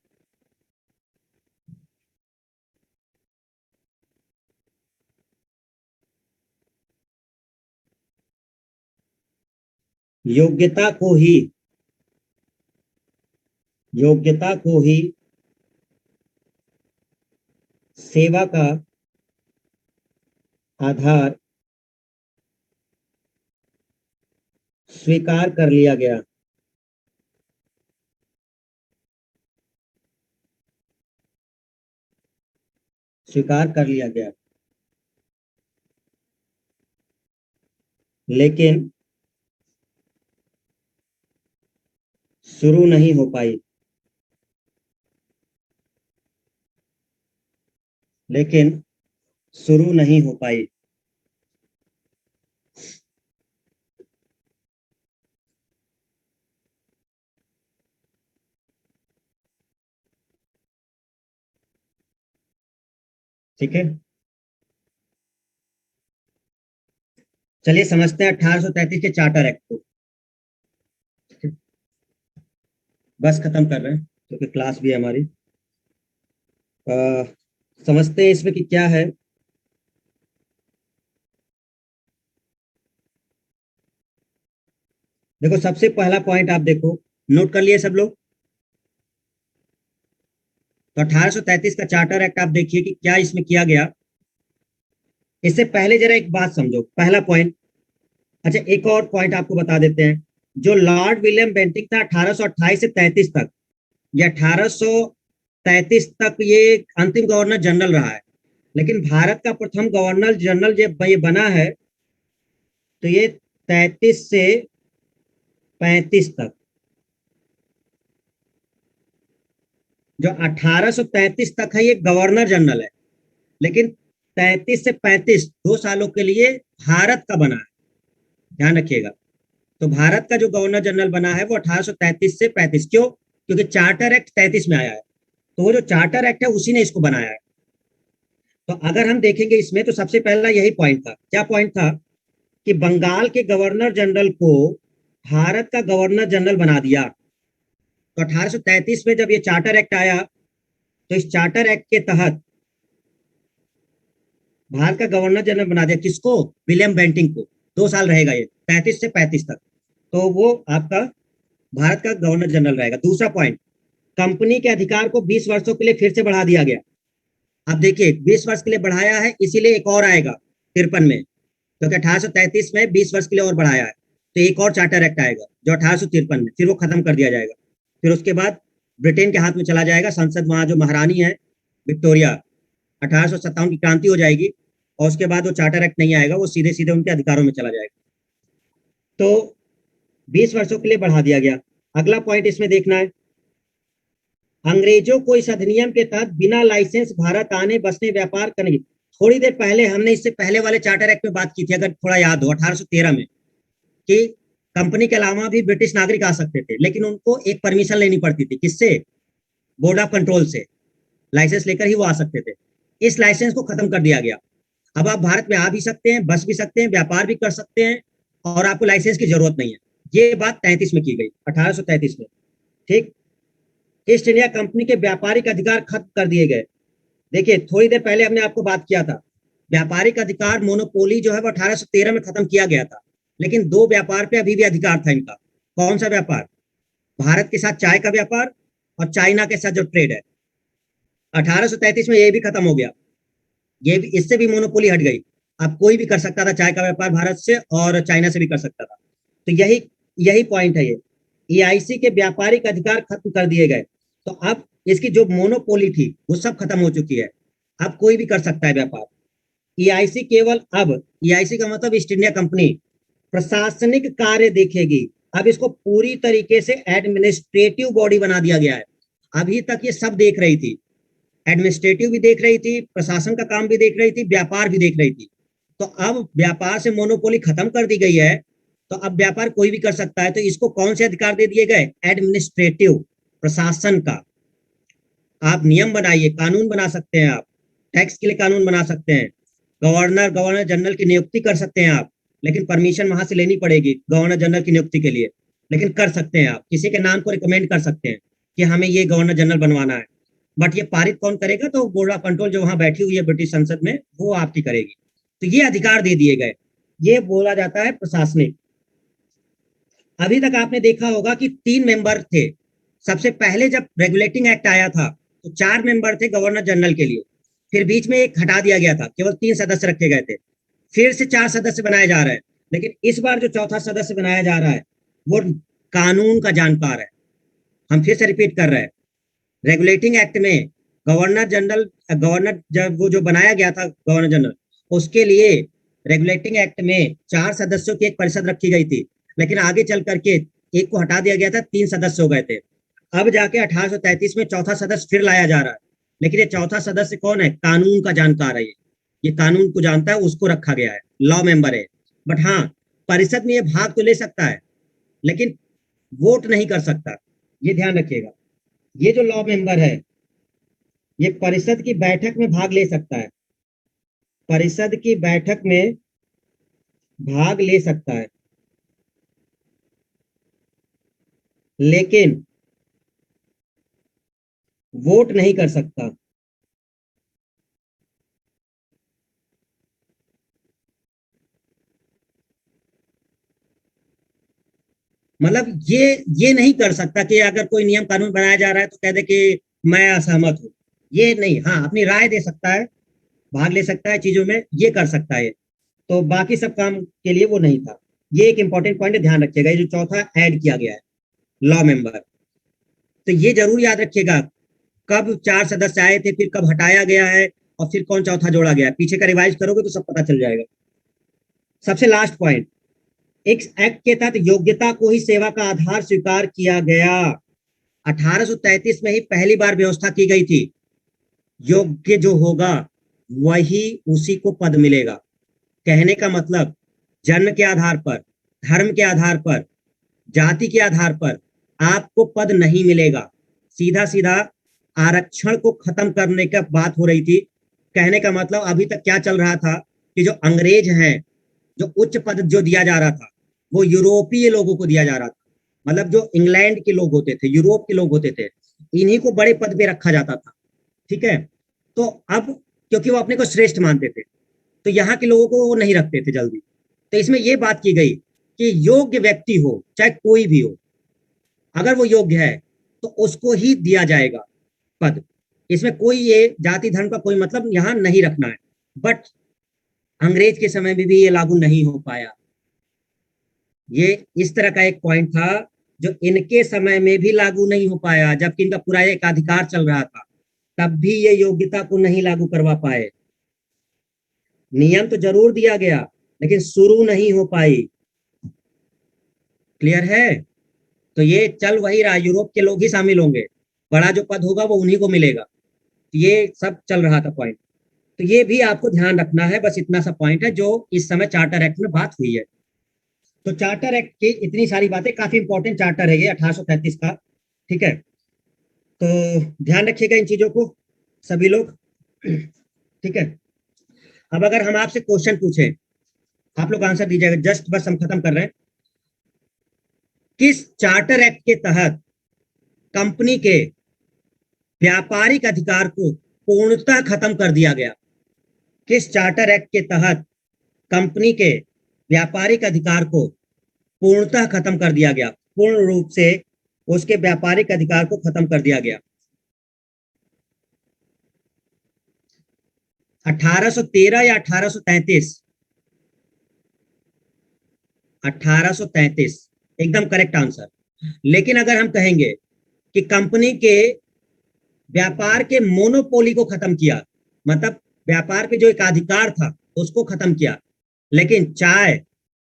योग्यता को ही सेवा का आधार स्वीकार कर लिया गया। स्वीकार कर लिया गया, लेकिन शुरू नहीं हो पाई। लेकिन शुरू नहीं हो पाई। ठीक है, चलिए समझते हैं 1833 के चार्टर एक्ट को। बस खत्म कर रहे हैं क्योंकि क्लास भी है हमारी। समझते हैं इसमें कि क्या है। देखो, सबसे पहला पॉइंट आप देखो, नोट कर लिए सब लोग। तो 1833 का चार्टर एक्ट आप देखिए कि क्या इसमें किया गया। इससे पहले जरा एक बात समझो, पहला पॉइंट। अच्छा, एक और पॉइंट आपको बता देते हैं। जो लॉर्ड विलियम बेंटिंक था 1828 से 33 तक, या 1833 तक ये अंतिम गवर्नर जनरल रहा है। लेकिन भारत का प्रथम गवर्नर जनरल जब ये बना है तो ये 33 से 35 तक, जो 1833 तक है ये गवर्नर जनरल है। लेकिन 33 से 35 2 सालों के लिए भारत का बना है, ध्यान रखिएगा। तो भारत का जो गवर्नर जनरल बना है वो 1833 से 35। क्यों? क्योंकि चार्टर एक्ट 33 में आया है, तो वो जो चार्टर एक्ट है उसी ने इसको बनाया है। तो अगर हम देखेंगे इसमें, तो सबसे पहला यही पॉइंट था। क्या पॉइंट था? कि बंगाल के गवर्नर जनरल को भारत का गवर्नर जनरल बना दिया। तो 1833 में जब ये चार्टर एक्ट आया, तो इस चार्टर एक्ट के तहत भारत का गवर्नर जनरल बना दिया। किसको? विलियम बेंटिंक को। 2 साल रहेगा ये, 33 से 35 तक। तो वो आपका भारत का गवर्नर जनरल रहेगा। दूसरा पॉइंट, कंपनी के अधिकार को 20 वर्षों के लिए फिर से बढ़ा दिया गया। अब देखिए, 20 वर्ष के लिए बढ़ाया है, इसीलिए एक और आएगा 53 में, क्योंकि 1833 में 20 वर्ष के लिए और बढ़ाया है। तो एक और चार्टर एक्ट आएगा जो 1853 में, फिर वो खत्म कर दिया जाएगा। फिर उसके बाद ब्रिटेन के हाथ में चला जाएगा, संसद वहां जो महारानी है विक्टोरिया, 1857 की क्रांति हो जाएगी और उसके बाद वो चार्टर एक्ट नहीं आएगा, वो सीधे सीधे उनके अधिकारों में चला जाएगा। तो 20 वर्षों के लिए बढ़ा दिया गया। अगला पॉइंट इसमें देखना है, अंग्रेजों को इस अधिनियम के तहत बिना लाइसेंस भारत आने बसने व्यापार करने की, थोड़ी देर पहले हमने इससे पहले वाले चार्टर एक्ट में बात की थी, अगर थोड़ा याद हो 1813 में, कि कंपनी के अलावा भी ब्रिटिश नागरिक आ सकते थे, लेकिन उनको एक परमिशन लेनी पड़ती थी, किससे? बोर्ड ऑफ कंट्रोल से, लाइसेंस लेकर ही वो आ सकते थे। इस लाइसेंस को खत्म कर दिया गया। अब आप भारत में आ भी सकते हैं, बस भी सकते हैं, व्यापार भी कर सकते हैं और आपको लाइसेंस की जरूरत नहीं है। ये बात 33 में की गई, 1833 में। ठीक, ईस्ट इंडिया कंपनी के व्यापारिक अधिकार खत्म कर दिए गए। देखिए थोड़ी देर पहले हमने आपको बात किया था, व्यापारिक अधिकार मोनोपोली जो है वो 1813 में खत्म किया गया था, लेकिन दो व्यापार पे अभी भी अधिकार था इनका। कौन सा व्यापार? भारत के साथ चाय का व्यापार और चाइना के साथ जो ट्रेड है। 1833 में ये भी खत्म हो गया, ये भी, इससे भी मोनोपोली हट गई। अब कोई भी कर सकता था चाय का व्यापार भारत से और चाइना से भी कर सकता था। तो यही यही पॉइंट है ये, ईआईसी के व्यापारिक अधिकार खत्म कर दिए गए। तो अब इसकी जो मोनोपोली थी वो सब खत्म हो चुकी है, अब कोई भी कर सकता है व्यापार। ईआईसी केवल अब, ईआईसी का मतलब ईस्ट इंडिया कंपनी, प्रशासनिक कार्य देखेगी। अब इसको पूरी तरीके से एडमिनिस्ट्रेटिव बॉडी बना दिया गया है। अभी तक ये सब देख रही थी, एडमिनिस्ट्रेटिव भी देख रही थी, प्रशासन का काम भी देख रही थी, व्यापार भी देख रही थी। तो अब व्यापार से मोनोपोली खत्म कर दी गई है, तो अब व्यापार कोई भी कर सकता है। तो इसको कौन से अधिकार दे दिए गए? एडमिनिस्ट्रेटिव, प्रशासन का। आप नियम बनाइए, कानून बना सकते हैं, आप टैक्स के लिए कानून बना सकते हैं, गवर्नर जनरल की नियुक्ति कर सकते हैं आप, लेकिन परमिशन वहां से लेनी पड़ेगी गवर्नर जनरल की नियुक्ति के लिए, लेकिन कर सकते हैं आप। किसी के नाम को रिकमेंड कर सकते हैं कि हमें ये गवर्नर जनरल बनवाना है, बट ये पारित कौन करेगा? तो बोर्ड ऑफ कंट्रोल जो वहां बैठी हुई है ब्रिटिश संसद में, वो आपकी करेगी। तो ये अधिकार दे दिए गए, ये बोला जाता है प्रशासनिक। अभी तक आपने देखा होगा कि 3 मेंबर थे। सबसे पहले जब रेगुलेटिंग एक्ट आया था तो 4 मेंबर थे गवर्नर जनरल के लिए, फिर बीच में एक हटा दिया गया था, केवल 3 सदस्य रखे गए थे, फिर से 4 सदस्य बनाए जा रहे हैं। लेकिन इस बार जो चौथा सदस्य बनाया जा रहा है वो कानून का जानकार है। हम फिर से रिपीट कर रहे हैं, रेगुलेटिंग एक्ट में गवर्नर जब वो जो बनाया गया था गवर्नर जनरल, उसके लिए रेगुलेटिंग एक्ट में 4 सदस्यों की एक परिषद रखी गई थी, लेकिन आगे चल करके एक को हटा दिया गया था, 3 सदस्य हो गए थे। अब जाके 1833 में चौथा सदस्य फिर लाया जा रहा है, लेकिन ये चौथा सदस्य कौन है? कानून का जानकार है, ये कानून को जानता है, उसको रखा गया है, लॉ मेंबर है। बट हाँ, परिषद में ये भाग तो ले सकता है, लेकिन वोट नहीं कर सकता, ये ध्यान रखिएगा। ये जो लॉ मेंबर है ये परिषद की बैठक में भाग ले सकता है, परिषद की बैठक में भाग ले सकता है, लेकिन वोट नहीं कर सकता। मतलब ये नहीं कर सकता कि अगर कोई नियम कानून बनाया जा रहा है तो कह दे कि मैं असहमत हूं, ये नहीं। हाँ, अपनी राय दे सकता है, भाग ले सकता है चीजों में, ये कर सकता है। तो बाकी सब काम के लिए वो नहीं था। ये एक इंपॉर्टेंट पॉइंट है, ध्यान रखिएगा, ये जो चौथा ऐड किया गया है लॉ मेंबर। तो ये जरूर याद रखिएगा, कब 4 सदस्य आए थे, फिर कब हटाया गया है और फिर कौन चौथा जोड़ा गया है, पीछे का रिवाइज करोगे तो सब पता चल जाएगा। सबसे लास्ट पॉइंट, इस एक्ट के तहत योग्यता को ही सेवा का आधार स्वीकार किया गया। 1833 में ही पहली बार व्यवस्था की गई थी, योग्य जो होगा वही उसी को पद मिलेगा। कहने का मतलब, जन्म के आधार पर, धर्म के आधार पर, जाति के आधार पर आपको पद नहीं मिलेगा। सीधा सीधा आरक्षण को खत्म करने का बात हो रही थी। कहने का मतलब, अभी तक क्या चल रहा था कि जो अंग्रेज हैं, जो उच्च पद जो दिया जा रहा था वो यूरोपीय लोगों को दिया जा रहा था। मतलब जो इंग्लैंड के लोग होते थे, यूरोप के लोग होते थे, इन्हीं को बड़े पद पे रखा जाता था। ठीक है, तो अब क्योंकि वो अपने को श्रेष्ठ मानते थे, तो यहाँ के लोगों को वो नहीं रखते थे जल्दी। तो इसमें ये बात की गई कि योग्य व्यक्ति हो, चाहे कोई भी हो, अगर वो योग्य है तो उसको ही दिया जाएगा पद। इसमें कोई ये जाति धर्म का कोई मतलब यहाँ नहीं रखना है। बट अंग्रेज के समय में भी ये लागू नहीं हो पाया। ये इस तरह का एक पॉइंट था जो इनके समय में भी लागू नहीं हो पाया, जबकि इनका पूरा एक अधिकार चल रहा था, तब भी ये योग्यता को नहीं लागू करवा पाए। नियम तो जरूर दिया गया, लेकिन शुरू नहीं हो पाई। क्लियर है? तो ये चल वही रहा, यूरोप के लोग ही शामिल होंगे, बड़ा जो पद होगा वो उन्हीं को मिलेगा। ये सब चल रहा था पॉइंट। तो ये भी आपको ध्यान रखना है, बस इतना सा पॉइंट है जो इस समय चार्टर एक्ट में बात हुई है। तो चार्टर एक्ट की इतनी सारी बातें, काफी इंपॉर्टेंट चार्टर है ये 1833 का। ठीक है, तो ध्यान रखिएगा इन चीजों को सभी लोग। ठीक है, अब अगर हम आपसे क्वेश्चन पूछें, आप लोग आंसर दीजिएगा, जस्ट बस हम खत्म कर रहे हैं। किस चार्टर एक्ट के तहत कंपनी के व्यापारिक अधिकार को पूर्णतः खत्म कर दिया गया? किस चार्टर एक्ट के तहत कंपनी के व्यापारिक अधिकार को पूर्णतः खत्म कर दिया गया, पूर्ण रूप से उसके व्यापारिक अधिकार को खत्म कर दिया गया? 1813 या 1833? 1833 एकदम करेक्ट आंसर। लेकिन अगर हम कहेंगे कि कंपनी के व्यापार के मोनोपोली को खत्म किया, मतलब व्यापार पे जो एक अधिकार था उसको खत्म किया, लेकिन चाय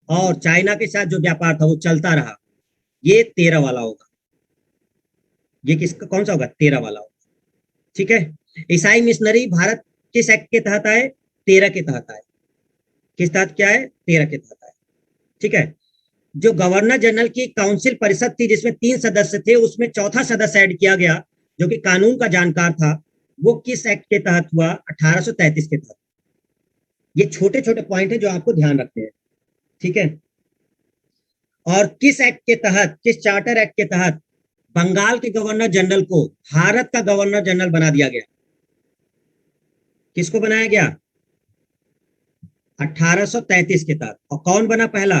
और चाइना के साथ जो व्यापार था वो चलता रहा, ये 13 वाला होगा। ये किसका, कौन सा होगा? 13 वाला होगा। ठीक है, ईसाई मिशनरी भारत किस एक्ट के तहत आए? 13 के तहत आए। किस तहत क्या है? 13 के तहत आए। ठीक है, जो गवर्नर जनरल की काउंसिल परिषद थी जिसमें 3 सदस्य थे, उसमें चौथा सदस्य ऐड किया गया जो कि कानून का जानकार था, वो किस एक्ट के तहत हुआ? 1833 के तहत। ये छोटे छोटे पॉइंट है जो आपको ध्यान रखने हैं। ठीक है, और किस एक्ट के तहत, किस चार्टर एक्ट के तहत बंगाल के गवर्नर जनरल को भारत का गवर्नर जनरल बना दिया गया? किसको बनाया गया? 1833 के तहत। और कौन बना पहला?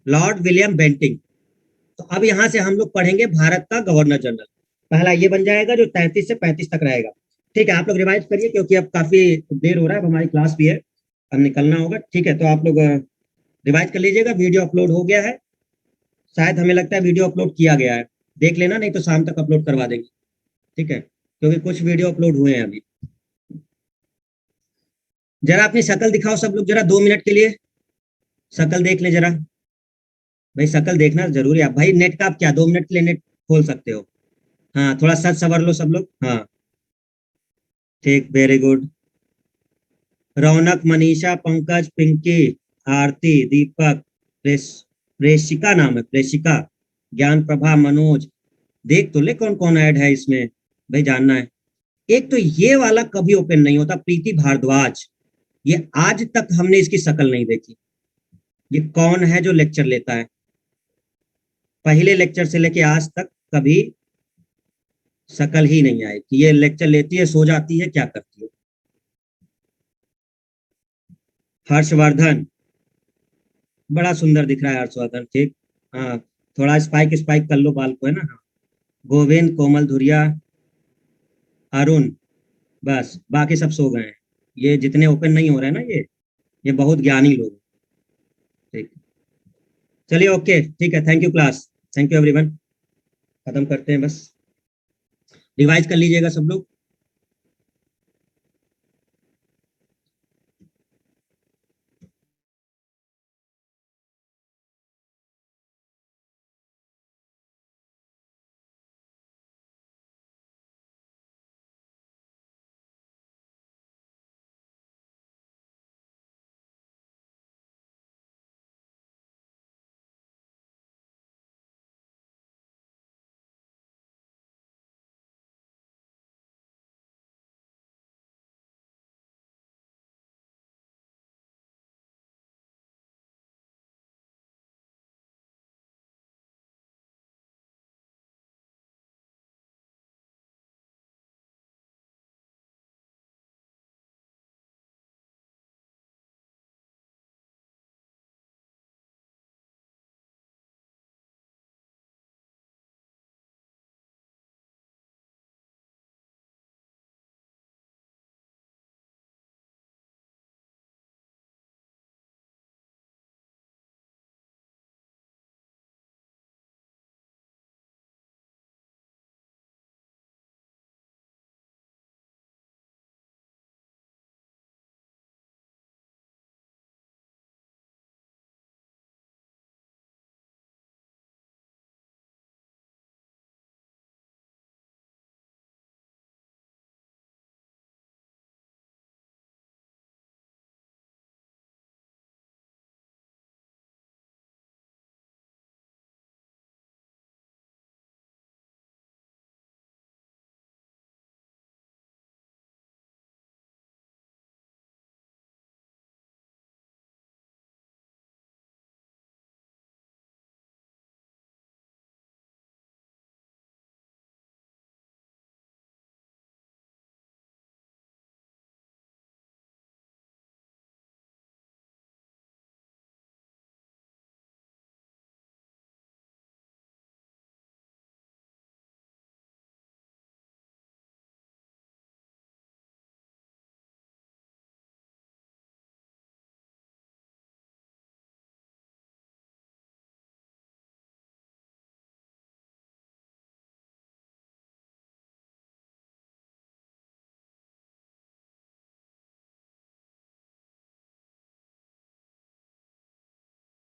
Lord William Bentinck. तो अब यहां से हम लोग पढ़ेंगे भारत का गवर्नर जनरल, पहला ये बन जाएगा जो 33 से 35 तक रहेगा। ठीक है, आप लोग रिवाइज करिए क्योंकि अब काफी देर हो रहा है, अब हमारी क्लास भी है, अब निकलना होगा। ठीक है, तो आप लोग रिवाइज कर लीजिएगा। वीडियो अपलोड हो गया है, शायद हमें लगता है वीडियो अपलोड किया गया है, देख लेना, नहीं तो शाम तक अपलोड करवा देंगे। ठीक है, क्योंकि कुछ वीडियो अपलोड हुए हैं अभी। जरा अपनी शक्ल दिखाओ सब लोग, जरा 2 मिनट के लिए शक्ल देख ले जरा। भाई शक्ल देखना जरूरी है भाई, नेट का आप क्या 2 मिनट के लिए नेट खोल सकते हो? हाँ, थोड़ा सच सवर लो सब लोग। हाँ ठीक, वेरी गुड। रौनक, मनीषा, पंकज, पिंकी, आरती, दीपक, प्रेषिका नाम है, प्रेषिका, ज्ञान प्रभा, मनोज। देख तो ले कौन कौन ऐड है इसमें, भाई जानना है। एक तो ये वाला कभी ओपन नहीं होता, प्रीति भारद्वाज, ये आज तक हमने इसकी शक्ल नहीं देखी। ये कौन है जो लेक्चर लेता है? पहले लेक्चर से लेके आज तक कभी शक्ल ही नहीं आई कि ये लेक्चर लेती है, सो जाती है, क्या करती है। हर्षवर्धन, बड़ा सुंदर दिख रहा है हर्षवर्धन। ठीक, हाँ, थोड़ा स्पाइक स्पाइक कर लो बाल को, है ना। हाँ। गोविंद, कोमल धुरिया, अरुण, बस बाकी सब सो गए हैं। ये जितने ओपन नहीं हो रहे हैं ना, ये बहुत ज्ञानी लोग हैं। ठीक, चलिए ओके, ठीक है, thank you class, thank you everyone. खत्म करते हैं बस, रिवाइज कर लीजिएगा सब लोग।